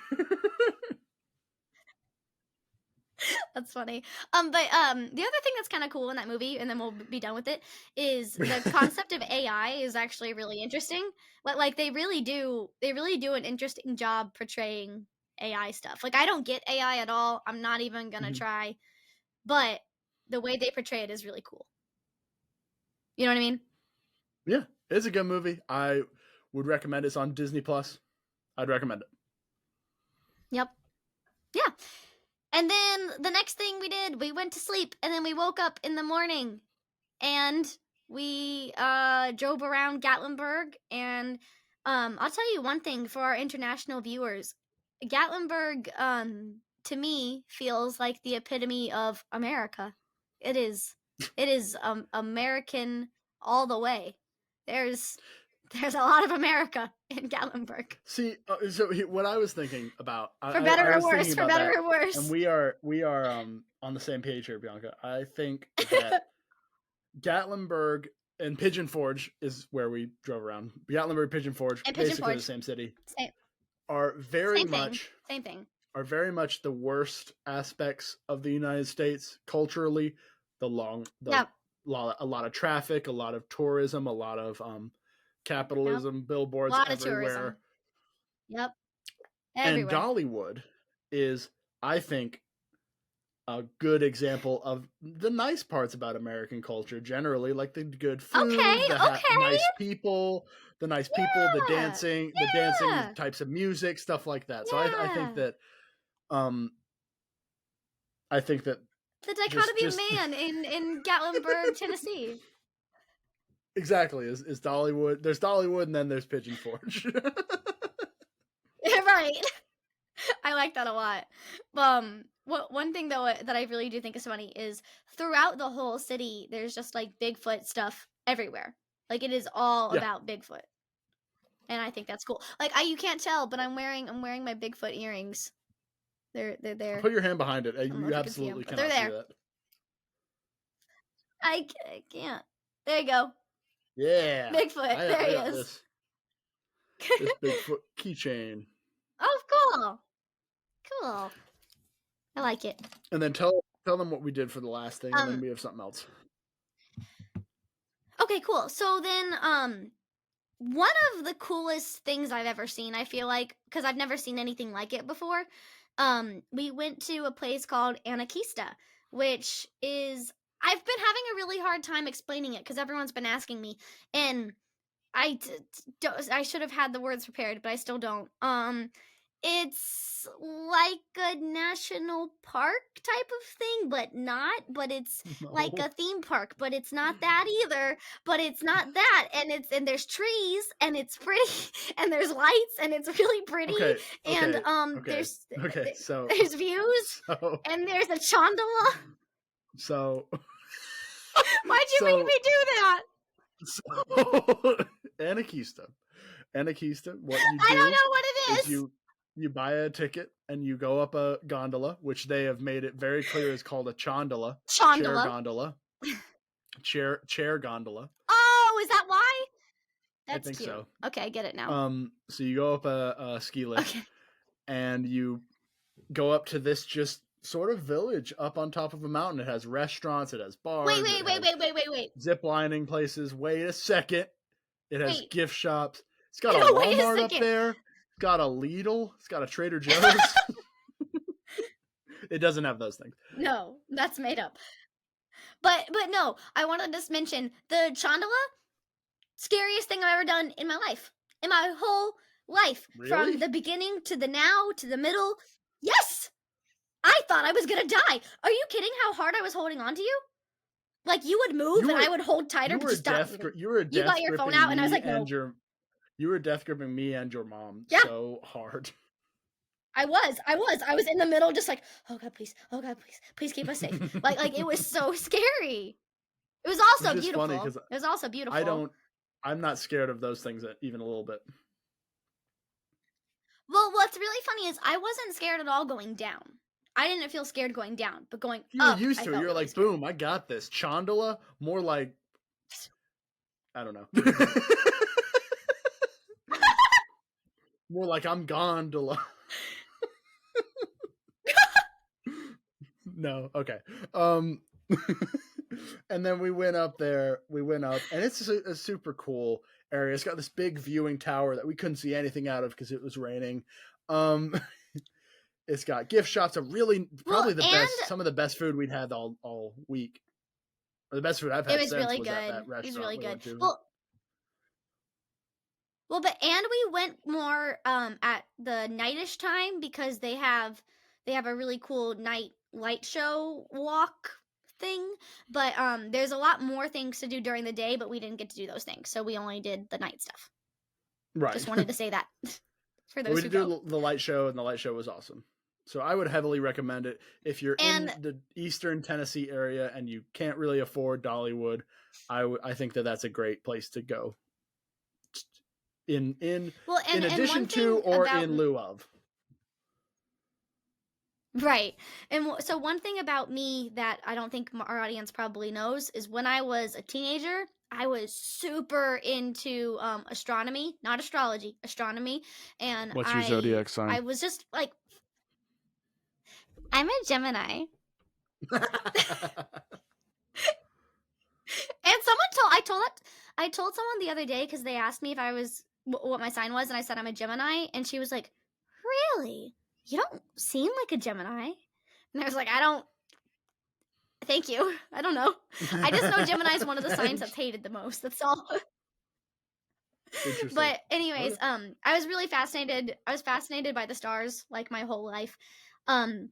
That's funny. But the other thing that's kind of cool in that movie, and then we'll be done with it, is the concept of AI is actually really interesting. Like they really do an interesting job portraying AI stuff. Like I don't get AI at all. I'm not even gonna try, but the way they portray it is really cool. You know what I mean? Yeah, it's a good movie. I would recommend it. It's on Disney Plus. I'd recommend it. Yep. Yeah. And then the next thing we did, we went to sleep, and then we woke up in the morning, and we drove around Gatlinburg. And I'll tell you one thing for our international viewers: Gatlinburg, to me, feels like the epitome of America. It is. It is American all the way. There's a lot of America in Gatlinburg. See, so what I was thinking about, For better I or was thinking worse. For about better that, or worse. and we are on the same page here, Bianca. I think that Gatlinburg and Pigeon Forge is where we drove around. Gatlinburg, Pigeon Forge, And Pigeon basically Forge. the same city, Same, are very same thing. much Same thing. are very much the worst aspects of the United States culturally. A lot of traffic, a lot of tourism, a lot of capitalism, billboards A lot of everywhere. tourism. Yep. And Everywhere. Dollywood is, I think, a good example of the nice parts about American culture generally, like the good food, Okay. nice people, the dancing, Yeah. types of music, stuff like that. So I think Yeah. that um I think that The dichotomy of man in Gatlinburg, Tennessee. Exactly. Is Dollywood? There's Dollywood, and then there's Pigeon Forge. Right. I like that a lot. One thing though that I really do think is funny is throughout the whole city, there's just like Bigfoot stuff everywhere. Like it is all Yeah. about Bigfoot, and I think that's cool. Like you can't tell, but I'm wearing my Bigfoot earrings. They're there. Put your hand behind it. I don't know You if you can see them, absolutely but they're cannot see there. that. I can't. There you go. Yeah. Bigfoot. There he is. This Bigfoot keychain. Oh, cool. Cool. I like it. And then tell them what we did for the last thing, and then we have something else. Okay, cool. So then, one of the coolest things I've ever seen, I feel like, because I've never seen anything like it before, we went to a place called Anarchista, which is, I've been having a really hard time explaining it because everyone's been asking me, and I should have had the words prepared, but I still don't. It's like a national park type of thing, but not. But it's like a theme park, but it's not that either. But it's not that, and there's trees, and it's pretty, and there's lights, and it's really pretty, and there's views, and there's a gondola. So why'd you make me do that? So Anarchista, what you do, I don't know what it is. You buy a ticket and you go up a gondola, which they have made it very clear is called a chondola. Chair gondola. Oh, is that why? That's I think cute. so. Okay, I get it now. So you go up a ski lift, and you go up to this just sort of village up on top of a mountain. It has restaurants, it has bars. Wait. Zip lining places. Wait a second. It has gift shops. It's got a Walmart up there. It's got a Lidl. It's got a Trader Joe's. It doesn't have those things. No, that's made up. But no, I wanted to just mention the chondola, scariest thing I've ever done in my life. In my whole life. Really? From the beginning to the now to the middle. Yes! I thought I was gonna die. Are you kidding how hard I was holding on to you? Like you would move and I would hold tighter to stop. You got your phone out and I was like, no. You were death gripping me and your mom so hard. I was in the middle, just like, oh God, please keep us safe. like it was so scary. It was also beautiful. Funny, it was also beautiful. I'm not scared of those things even a little bit. Well, what's really funny is I wasn't scared at all going down. I didn't feel scared going down, but going you up, were used to it. You're really like, scared. Boom, I got this. Chondola, more like, I don't know. More like I'm gondola. No, okay. And then we went up, and it's a super cool area. It's got this big viewing tower that we couldn't see anything out of because it was raining. It's got gift shops, probably some of the best food we'd had all week. Or the best food I've had. It was really good. It was really good. And we went more at the nightish time because they have a really cool night light show walk thing. But there's a lot more things to do during the day, but we didn't get to do those things, so we only did the night stuff. Right. Just wanted to say that for those who go. We did the light show, and the light show was awesome. So I would heavily recommend it if you're in the Eastern Tennessee area and you can't really afford Dollywood. I think that's a great place to go. In addition to or in lieu of. Right. And so one thing about me that I don't think our audience probably knows is when I was a teenager, I was super into astronomy, not astrology, astronomy. And what's your zodiac sign? I was just like, I'm a Gemini. And I told someone the other day because they asked me if I was what my sign was, and I said I'm a Gemini, and she was like, "Really? You don't seem like a Gemini." And I was like, Thank you. I don't know. I just know Gemini is one of the signs that's hated the most. That's all. But anyways, I was really fascinated. I was fascinated by the stars like my whole life. And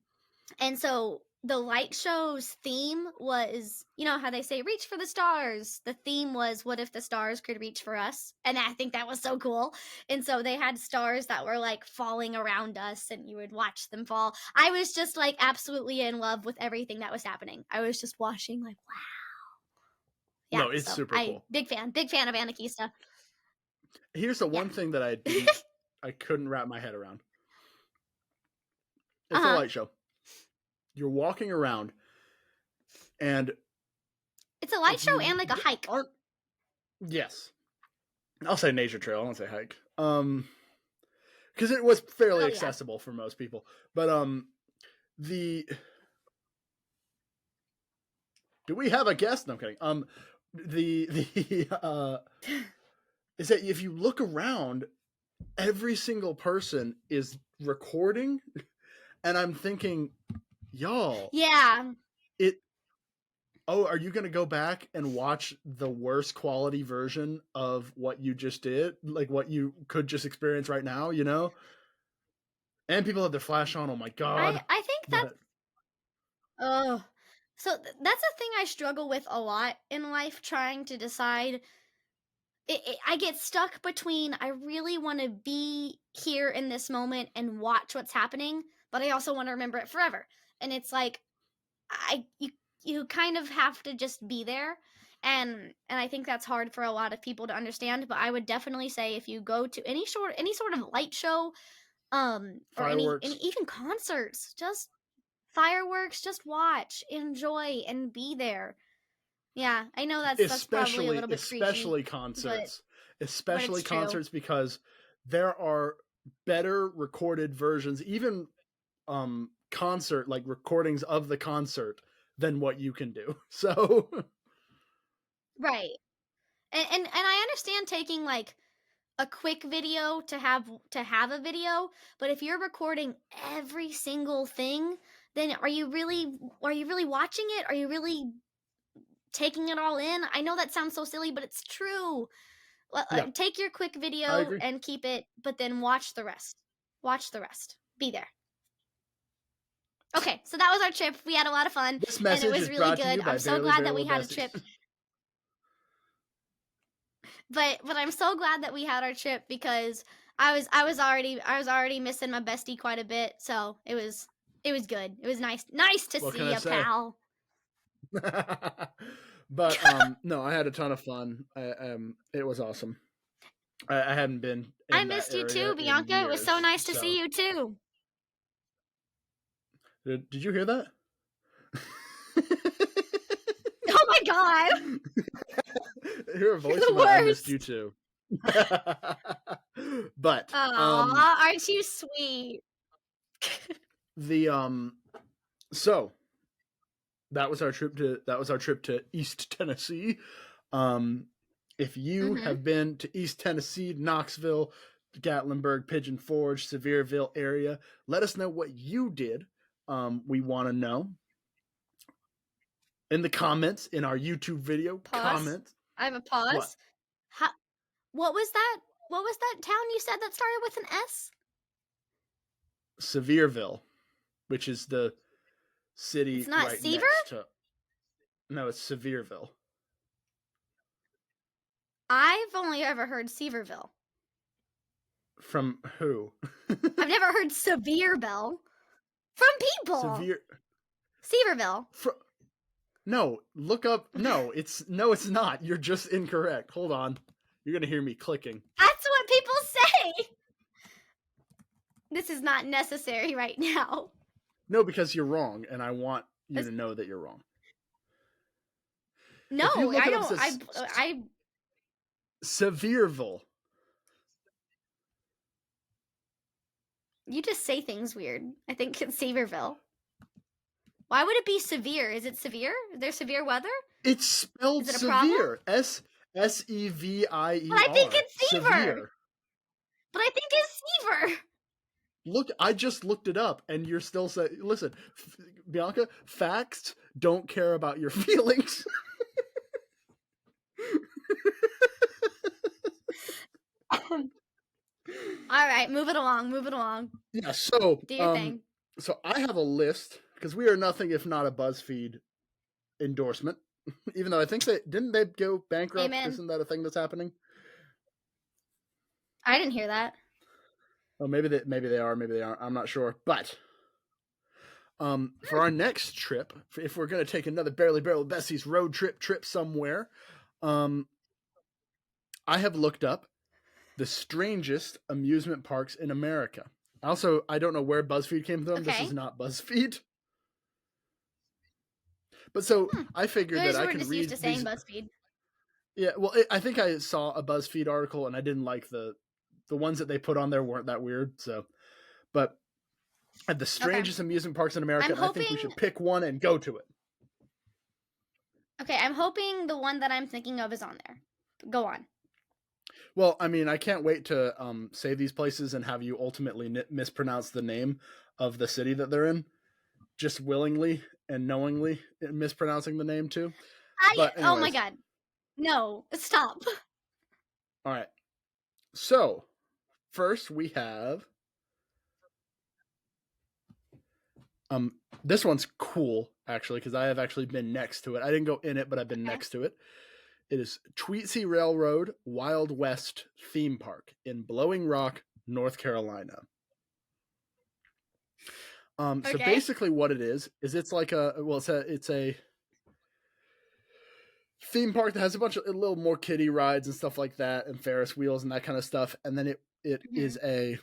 so the light show's theme was, you know how they say reach for the stars, the theme was what if the stars could reach for us, and I think that was so cool. And so they had stars that were like falling around us and you would watch them fall. I was just like absolutely in love with everything that was happening. I was just watching like wow. Yeah, No, it's so super I cool. big fan of Anarchista. Here's the Yeah. one thing that I couldn't wrap my head around. It's a Uh-huh. light show. You're walking around, and It's a light if show you and like a hike. aren't, yes, I'll say nature trail. I won't say hike. Because it was fairly Oh yeah. accessible for most people. But the do we have a guest? No, I'm kidding. The is that if you look around, every single person is recording, and I'm thinking, y'all, Yeah. it. Oh, are you going to go back and watch the worst quality version of what you just did, like what you could just experience right now? You know, and people have their flash on. Oh my god! I think that's But oh. So that's a thing I struggle with a lot in life, trying to decide. I get stuck between I really want to be here in this moment and watch what's happening, but I also want to remember it forever. And it's like I you kind of have to just be there. And I think that's hard for a lot of people to understand, but I would definitely say if you go to any sort of light show or any fireworks, even concerts, just fireworks, just watch, enjoy and be there. Yeah, I know that's probably a especially little bit preachy, especially but concerts, it's especially true. concerts because there are better recorded versions, even concert like recordings of the concert than what you can do. So Right. And I understand taking like a quick video to have a video, but if you're recording every single thing, then are you really watching it? Are you really taking it all in? I know that sounds so silly, but it's true. yeah, Take your quick I video agree. and keep it, but then watch the rest. Watch the rest. Be there. Okay, so that was our trip. We had a lot of fun, This and it message was is really brought to good. you I'm by so Barely glad that Barely we had a trip, Besties. but I'm so glad that we had our trip because I was already missing my bestie quite a bit. So it was good. It was nice to What can see I a say? pal. But no, I had a ton of fun. It was awesome. I hadn't been I in that missed you area too, in Bianca. It was so years. nice to see So you too. did you hear that? Oh my god, Hear a you're voice, the but I missed worst. you too. But Aw, aren't you sweet? the so that was our trip to East Tennessee. Um, if you Mm-hmm. have been to East Tennessee, Knoxville, Gatlinburg, Pigeon Forge, Sevierville area, let us know what you did. We want to know in the comments in our YouTube video. Pause. Comment I have a what pause. How, what was that? What was that town you said that started with an S? Sevierville, which is the It's city not right Seaver? next to. No, it's Sevierville. I've only ever heard Seaverville. From who? I've never heard Sevierville from people. Severe. Seaverville. No, look up. No, it's not. You're just incorrect. Hold on. You're gonna hear me clicking. That's what people say. This is not necessary right now. No, because you're wrong, and I want you That's- to know that you're wrong. No, If you look I it up, it don't. says I. Sevierville. You just say things weird. I think it's Seaverville. Why would it be severe? Is it severe? Is there severe weather? It's spelled Is it a problem? severe. Sevieir. But I think it's Seaver. Severe. But I think it's Seaver. Look, I just looked it up, and you're still saying. Listen, Bianca, facts don't care about your feelings. All right, move it along. Move it along. Yeah. So, Do your thing. so I have a list because we are nothing if not a BuzzFeed endorsement. Even though I think didn't they go bankrupt? Amen. Isn't that a thing that's happening? I didn't hear that. Oh, maybe they are, maybe they aren't. I'm not sure. But for our next trip, if we're going to take another Barely Barrel Besties road trip somewhere, I have looked up the strangest amusement parks in America. Also, I don't know where BuzzFeed came from. This Okay. is not BuzzFeed. But so I figured that I could just read used to saying these. BuzzFeed. Yeah, well, I think I saw a BuzzFeed article and I didn't like the ones that they put on there weren't that weird. So, but at the strangest amusement parks in America, I think we should pick one and go to it. Okay, I'm hoping the one that I'm thinking of is on there. Go on. Well, I mean, I can't wait to say these places and have you ultimately mispronounce the name of the city that they're in, just willingly and knowingly mispronouncing the name too. But anyways, oh my god, no! Stop. All right. So first we have this one's cool actually because I have actually been next to it. I didn't go in it, but I've been next to it. It is Tweetsie Railroad Wild West Theme Park in Blowing Rock, North Carolina. So basically what it is it's like it's a theme park that has a bunch of little more kiddie rides and stuff like that and Ferris wheels and that kind of stuff. And then it is a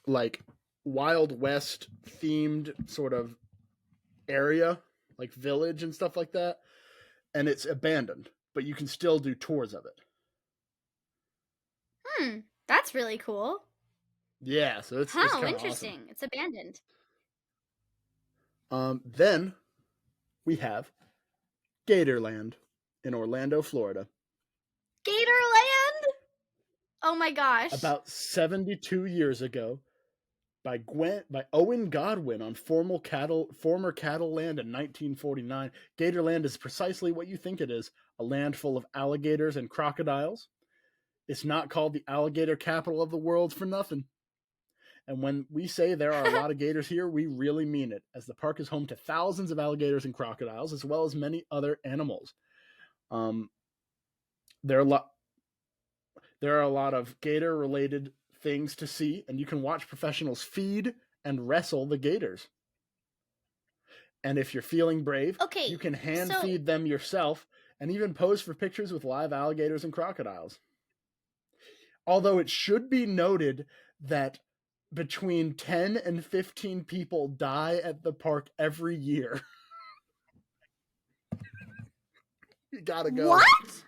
like Wild West themed sort of area, like village and stuff like that. And it's abandoned, but you can still do tours of it. That's really cool. Yeah, so it's interesting. Awesome. It's abandoned. Then we have Gatorland in Orlando, Florida. Gatorland? Oh my gosh. About 72 years ago, by Owen Godwin on former cattle land in 1949, Gatorland is precisely what you think it is, a land full of alligators and crocodiles. It's not called the alligator capital of the world for nothing. And when we say there are a lot of gators here, we really mean it, as the park is home to thousands of alligators and crocodiles, as well as many other animals. There are a lot of gator-related things to see, and you can watch professionals feed and wrestle the gators. And if you're feeling brave, you can hand feed them yourself and even pose for pictures with live alligators and crocodiles. Although it should be noted that between 10 and 15 people die at the park every year. You gotta go. What?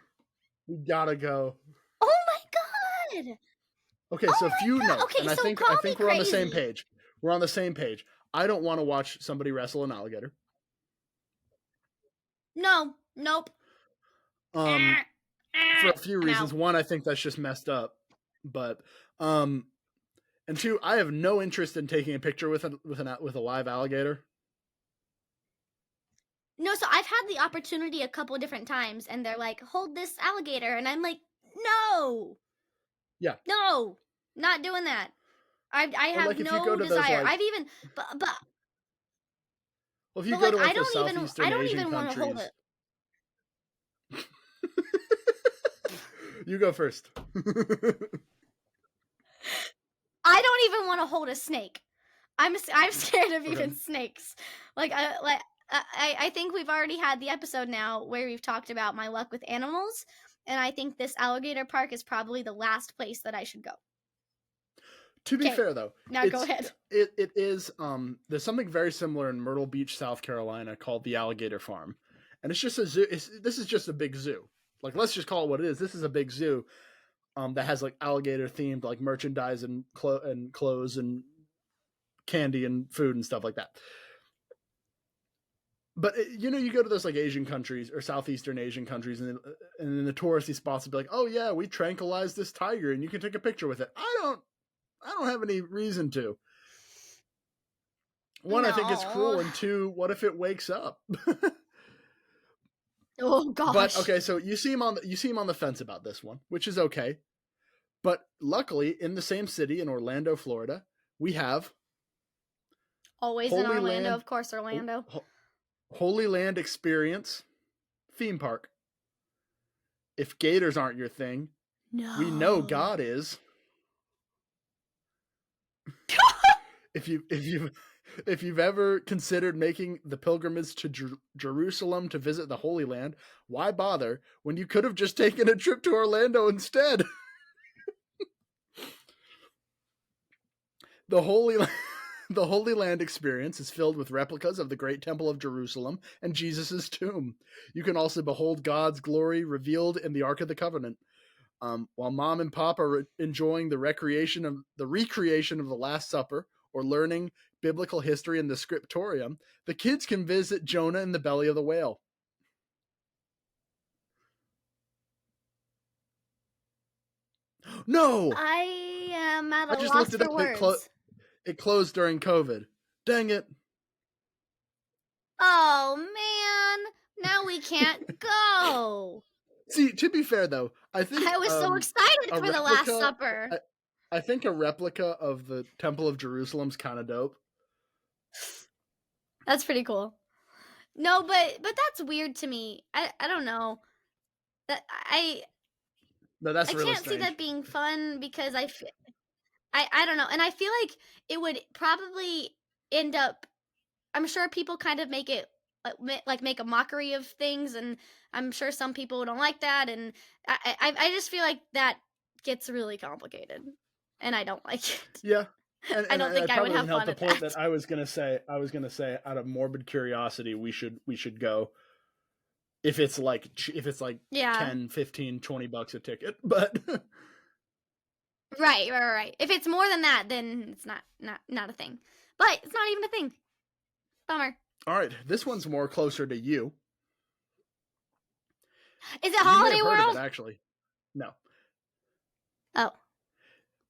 You gotta go. Oh my god. Okay, so few notes, and I think we're on the same page. We're on the same page. I don't want to watch somebody wrestle an alligator. No, nope. For a few reasons. One, I think that's just messed up. But and two, I have no interest in taking a picture with a live alligator. No, so I've had the opportunity a couple different times, and they're like, "Hold this alligator," and I'm like, "No." Yeah. No, not doing that. I have no desire. I've even but. Well, if you go to like the Southeastern Asian want to hold countries, it. You go first. I don't even want to hold a snake. I'm scared of even snakes. I think we've already had the episode now where we've talked about my luck with animals, and I think this alligator park is probably the last place that I should go. To be fair, though, now go ahead. It is there's something very similar in Myrtle Beach, South Carolina, called the Alligator Farm, and it's just a zoo. This is just a big zoo. Like, let's just call it what it is. This is a big zoo that has like alligator themed like merchandise and clothes and candy and food and stuff like that. But you go to those like Asian countries or Southeastern Asian countries, and in the touristy spots, be like, "Oh yeah, we tranquilized this tiger, and you can take a picture with it." I don't have any reason to. One, I think it's cruel, and two, what if it wakes up? Oh gosh. But okay, so you seem on the fence about this one, which is okay. But luckily, in the same city in Orlando, Florida, we have Always in Holy Orlando, Land, of course, Orlando. Holy Land Experience theme park. If gators aren't your thing, we know No. God is. If you've ever considered making the pilgrimage to Jerusalem to visit the Holy Land, why bother when you could have just taken a trip to Orlando instead? The Holy The Holy Land experience is filled with replicas of the Great Temple of Jerusalem and Jesus' tomb. You can also behold God's glory revealed in the Ark of the Covenant. While Mom and Pop are enjoying the recreation of the Last Supper or learning biblical history in the scriptorium, the kids can visit Jonah in the belly of the whale. No, I am at I a just loss looked it for up. words. It closed during COVID. Dang it! Oh man, now we can't go. See, to be fair though, I think I was so excited a for the Last replica. Supper. I think a replica of the Temple of Jerusalem's kind of dope. That's pretty cool. No, but that's weird to me. I don't know. That No, that's I really can't see strange. that being fun because I don't know, and I feel like it would probably end up. I'm sure people kind of make it like make a mockery of things, and I'm sure some people don't like that, and I just feel like that gets really complicated, and I don't like it. Yeah. I And don't think it I would probably have doesn't help fun the at point that. that I was gonna say. Out of morbid curiosity, we should go if it's like Yeah. 10, 15, $20 a ticket. But Right. If it's more than that, then it's not a thing. But it's not even a thing. Bummer. all right, this one's more closer to you. Is it You may Holiday have heard of World? it actually. No, Oh.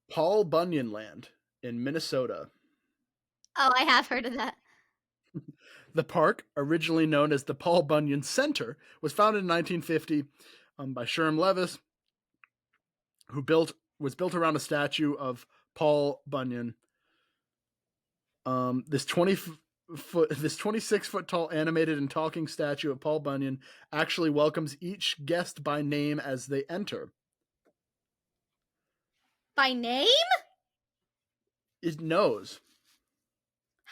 Paul Bunyan Land in Minnesota. Oh, I have heard of that. The park, originally known as the Paul Bunyan Center, was founded in 1950 by Sherm Levis, who was built around a statue of Paul Bunyan. This 26-foot tall animated and talking statue of Paul Bunyan actually welcomes each guest by name as they enter. By name? It knows.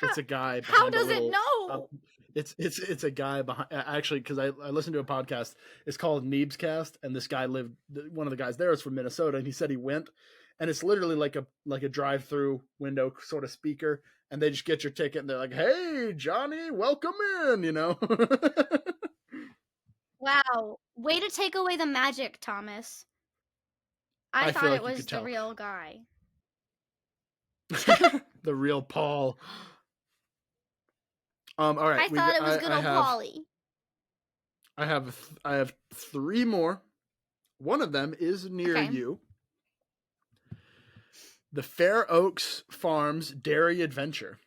It's a guy behind How does it know? it's a guy behind, actually, because I listened to a podcast. It's called Neebscast, and this guy one of the guys there is from Minnesota, and he said he went, and it's literally like a drive-through window sort of speaker, and they just get your ticket, and they're like, "Hey, Johnny, welcome in," you know. Wow. Way to take away the magic, Thomas. I I feel thought like it you was could the tell. real guy. The real Paul. All right, I thought it was good old Polly. I have 3 more. One of them is near you. The Fair Oaks Farms Dairy Adventure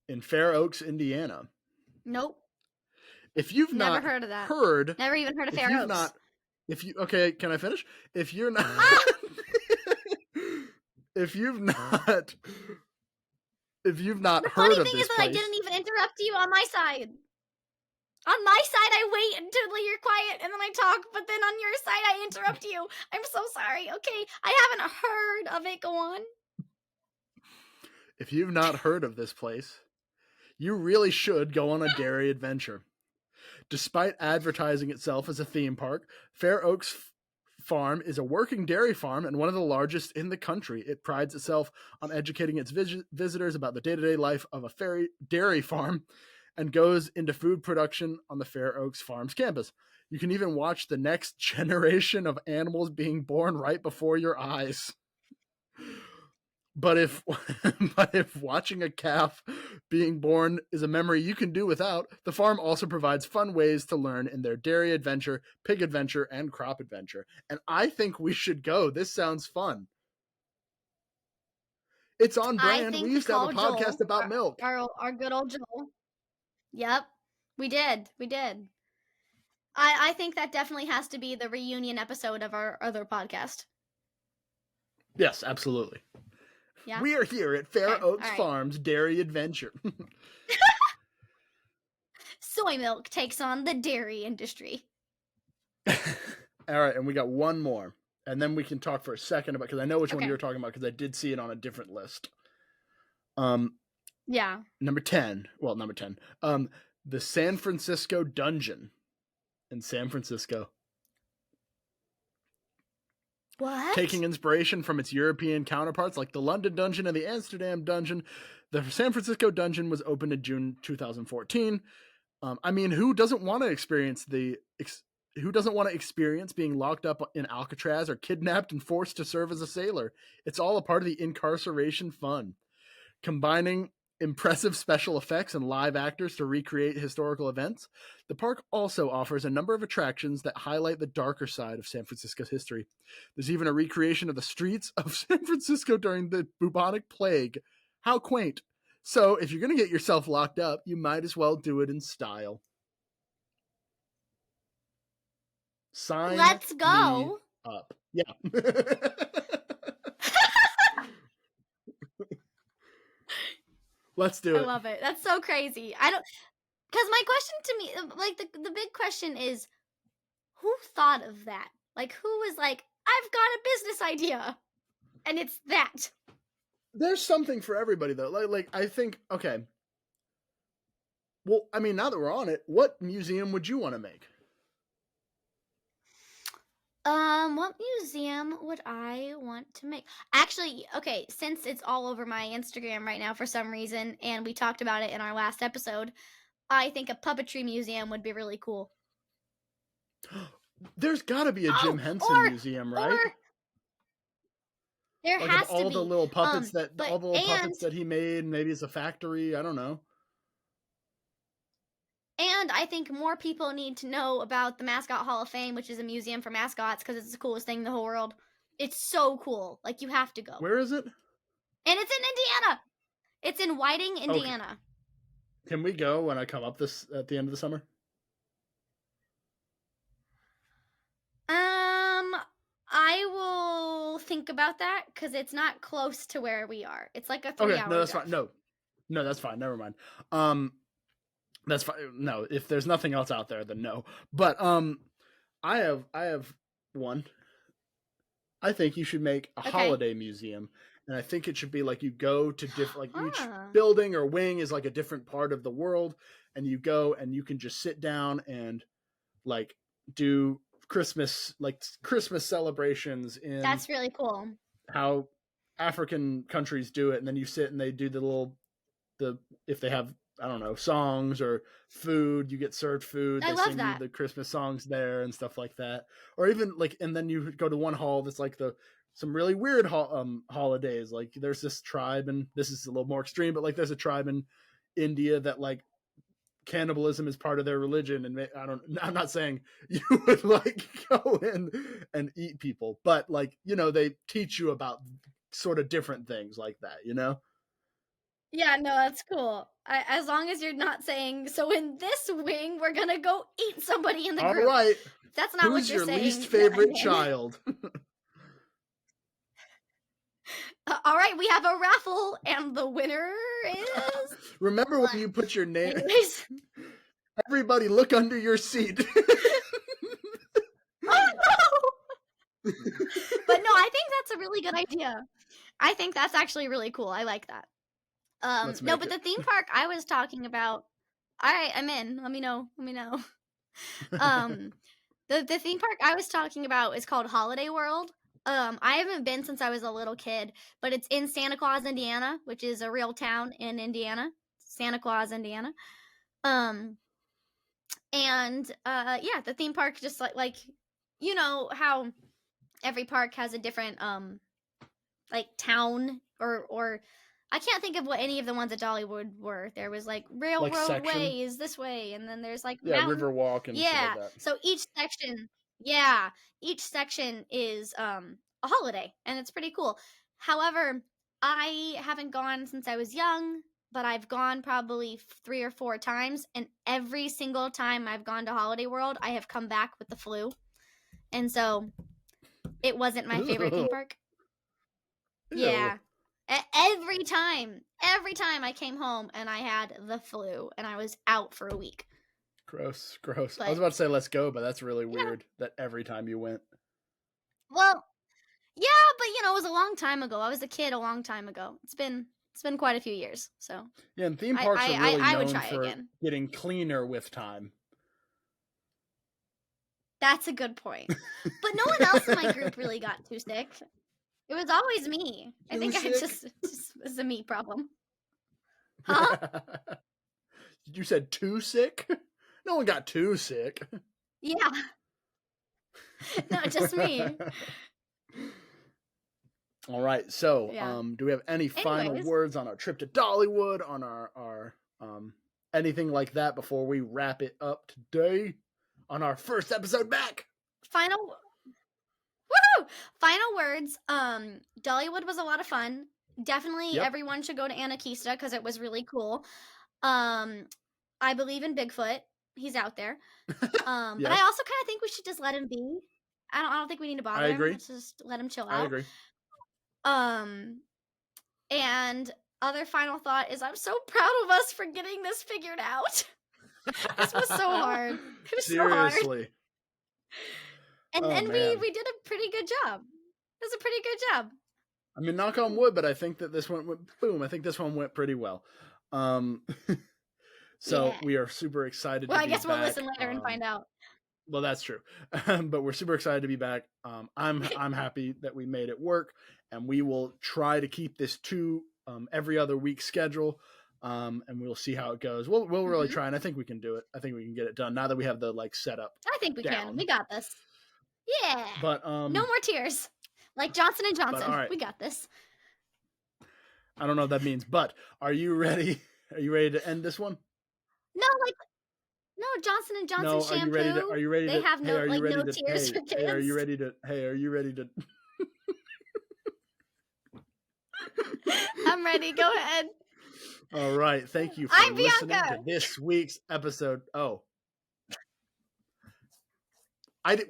in Fair Oaks, Indiana. Nope. If you've Never not heard of that. heard, Never even heard of if Fair you've Oaks. not, if you okay, can I finish? If you're not, if you've not, if you've not The heard funny of thing this is that place, I didn't even interrupt you on my side. On my side, I wait until you're quiet and then I talk, but then on your side, I interrupt you. I'm so sorry. Okay, I haven't heard of it. Go on. if you've not heard of this place, you really should go on a dairy adventure. Despite advertising itself as a theme park, Fair Oaks Farm is a working dairy farm and one of the largest in the country. It prides itself on educating its visitors about the day-to-day life of a dairy farm and goes into food production on the Fair Oaks Farms campus. You can even watch the next generation of animals being born right before your eyes. But if watching a calf being born is a memory you can do without, the farm also provides fun ways to learn in their dairy adventure, pig adventure, and crop adventure. And I think we should go. This sounds fun. It's on I brand. think We used to have a podcast about milk. Our good old Joel. Yep, we did. I think that definitely has to be the reunion episode of our other podcast. Yes, absolutely. Yeah. We are here at Fair Okay. Oaks All right. Farms Dairy Adventure. Soy milk takes on the dairy industry. All right, and we got one more, and then we can talk for a second about, because I know which one Okay. you're talking about because I did see it on a different list. Um, Yeah. number 10. Well, number 10. The San Francisco Dungeon in San Francisco. What? Taking inspiration from its European counterparts like the London Dungeon and the Amsterdam Dungeon, the San Francisco Dungeon was opened in June 2014. I mean, who doesn't want to experience being locked up in Alcatraz or kidnapped and forced to serve as a sailor? It's all a part of the incarceration fun. Combining impressive special effects and live actors to recreate historical events, the park also offers a number of attractions that highlight the darker side of San Francisco's history. There's even a recreation of the streets of San Francisco during the bubonic plague. How quaint. So, if you're going to get yourself locked up, you might as well do it in style. Sign Let's me go. up. Yeah. Let's do I it. love it. That's so crazy. I don't, because my question to me, like the big question is, who thought of that? Like, who was like, I've got a business idea, and it's that. There's something for everybody though. Like I think, okay. Well, I mean, now that we're on it, what museum would you want to make? What museum would I want to make? Actually, okay, since it's all over my Instagram right now for some reason, and we talked about it in our last episode, I think a puppetry museum would be really cool. There's got to be a Jim Oh, Henson museum, right? or there Like of has to all the be. little puppets But and that he made, maybe it's a factory. I don't know. and I think more people need to know about the Mascot Hall of Fame, which is a museum for mascots, because it's the coolest thing in the whole world. It's so cool. Like, you have to go. Where is it? And it's in Indiana. It's in Whiting, Okay. Indiana. Can we go when I come up this at the end of the summer? I will think about that because it's not close to where we are. It's like a 3-hour Okay, no, that's drive. fine. No, that's fine. Never mind. That's fine. No, if there's nothing else out there, then no. But I have one. I think you should make a holiday museum, and I think it should be like you go to different, like each building or wing is like a different part of the world, and you go and you can just sit down and like do Christmas celebrations in That's really cool. how African countries do it, and then you sit and they do the if they have, I don't know, songs or food, you get served food. They sing you the Christmas songs there and stuff like that. Or even like, and then you go to one hall that's like some really weird holidays. Like there's this tribe, and this is a little more extreme, but like there's a tribe in India that like cannibalism is part of their religion, and I'm not saying you would like go in and eat people, but like, you know, they teach you about sort of different things like that, you know. Yeah, no, that's cool. As long as you're not saying, so in this wing we're gonna go eat somebody in the group. All right, that's not what who's you're saying. your least favorite child? All right, we have a raffle, and the winner is. Remember when you put your name? Anyways. Everybody, look under your seat. Oh no! But no, I think that's a really good idea. I think that's actually really cool. I like that. No, but the theme park I was talking about. All right, I'm in. Let me know. The theme park I was talking about is called Holiday World. I haven't been since I was a little kid, but it's in Santa Claus, Indiana, which is a real town in Indiana. Santa Claus, Indiana. And yeah, the theme park just like you know how every park has a different like town or I can't think of what any of the ones at Dollywood were. There was like railroad like way is this way, and then there's like River Walk and stuff like that. So each section is a holiday, and it's pretty cool. However, I haven't gone since I was young, but I've gone probably 3 or 4 times, and every single time I've gone to Holiday World, I have come back with the flu, and so it wasn't my favorite theme park. Ew. Yeah. Every time I came home and I had the flu and I was out for a week. Gross, gross. I was But about to say let's go, but that's really yeah, weird that every time you went. well, yeah, but it was a long time ago. I was a kid a long time ago. It's been quite a few years. So Yeah, and theme I parks are I really I, I would known try for again. getting cleaner with time. That's a good point. But no one else in my group really got too sick. It was always me. I Too think I sick? just was a me problem. Huh? You said too sick? No one got too sick. Yeah. No, just me. All right. So, Yeah. do we have any final Anyways, words on our trip to Dollywood, on our anything like that before we wrap it up today on our first episode back? final woohoo! Final words. Dollywood was a lot of fun. Definitely Yep. everyone should go to Anakista because it was really cool. I believe in Bigfoot. He's out there. But I Yes, also kind of think we should just let him be. I don't think we need to I bother him. agree. Let's just let him chill I out. agree. Um, and other final thought is I'm so proud of us for getting this figured out. This was so hard. It was so hard. Seriously. And Oh and man. we did a pretty good job. It was a pretty good job. I mean, knock on wood, but I think that this one went boom. I think this one went pretty well. Um, so Yeah. we are super excited Well, to I be guess we'll back. listen later and find out. Well, that's true, but we're super excited to be back. I'm happy that we made it work, and we will try to keep this to every other week schedule, and we'll see how it goes. We'll really try, and I think we can do it. I think we can get it done now that we have the setup I think we can. down. We got this. Yeah. But No more tears. Like Johnson and Johnson. all right. We got this. I don't know what that means, but are you ready? Are you ready to end this one? No, Johnson and Johnson No, shampoo. are you ready They to have hey, no are you ready no to tears for kids. hey, are you ready to are you ready to I'm ready. Go ahead. All right, thank you for I'm listening Bianca. to this week's episode. Oh.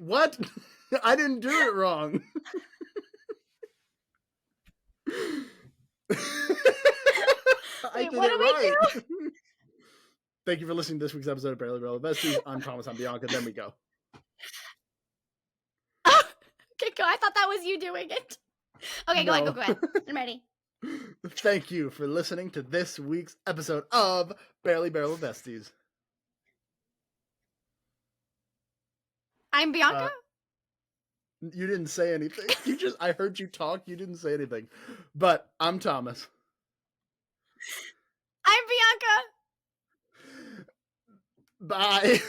What? I didn't do it wrong. Wait, what do we do? Thank you for listening to this week's episode of Barely Barely Besties. I'm Thomas. I'm Bianca. Then we go. Okay, go. I thought that was you doing it. Okay, No. go ahead. I'm ready. Thank you for listening to this week's episode of Barely Barely Besties. I'm Bianca. You didn't say anything. I heard you talk. You didn't say anything. But I'm Thomas. I'm Bianca. Bye.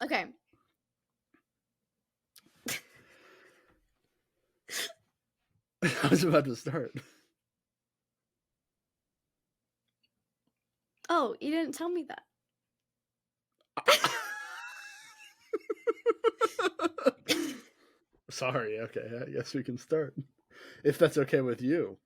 Okay. I was about to start. Oh, you didn't tell me that. Sorry. Okay, I guess we can start. If that's okay with you.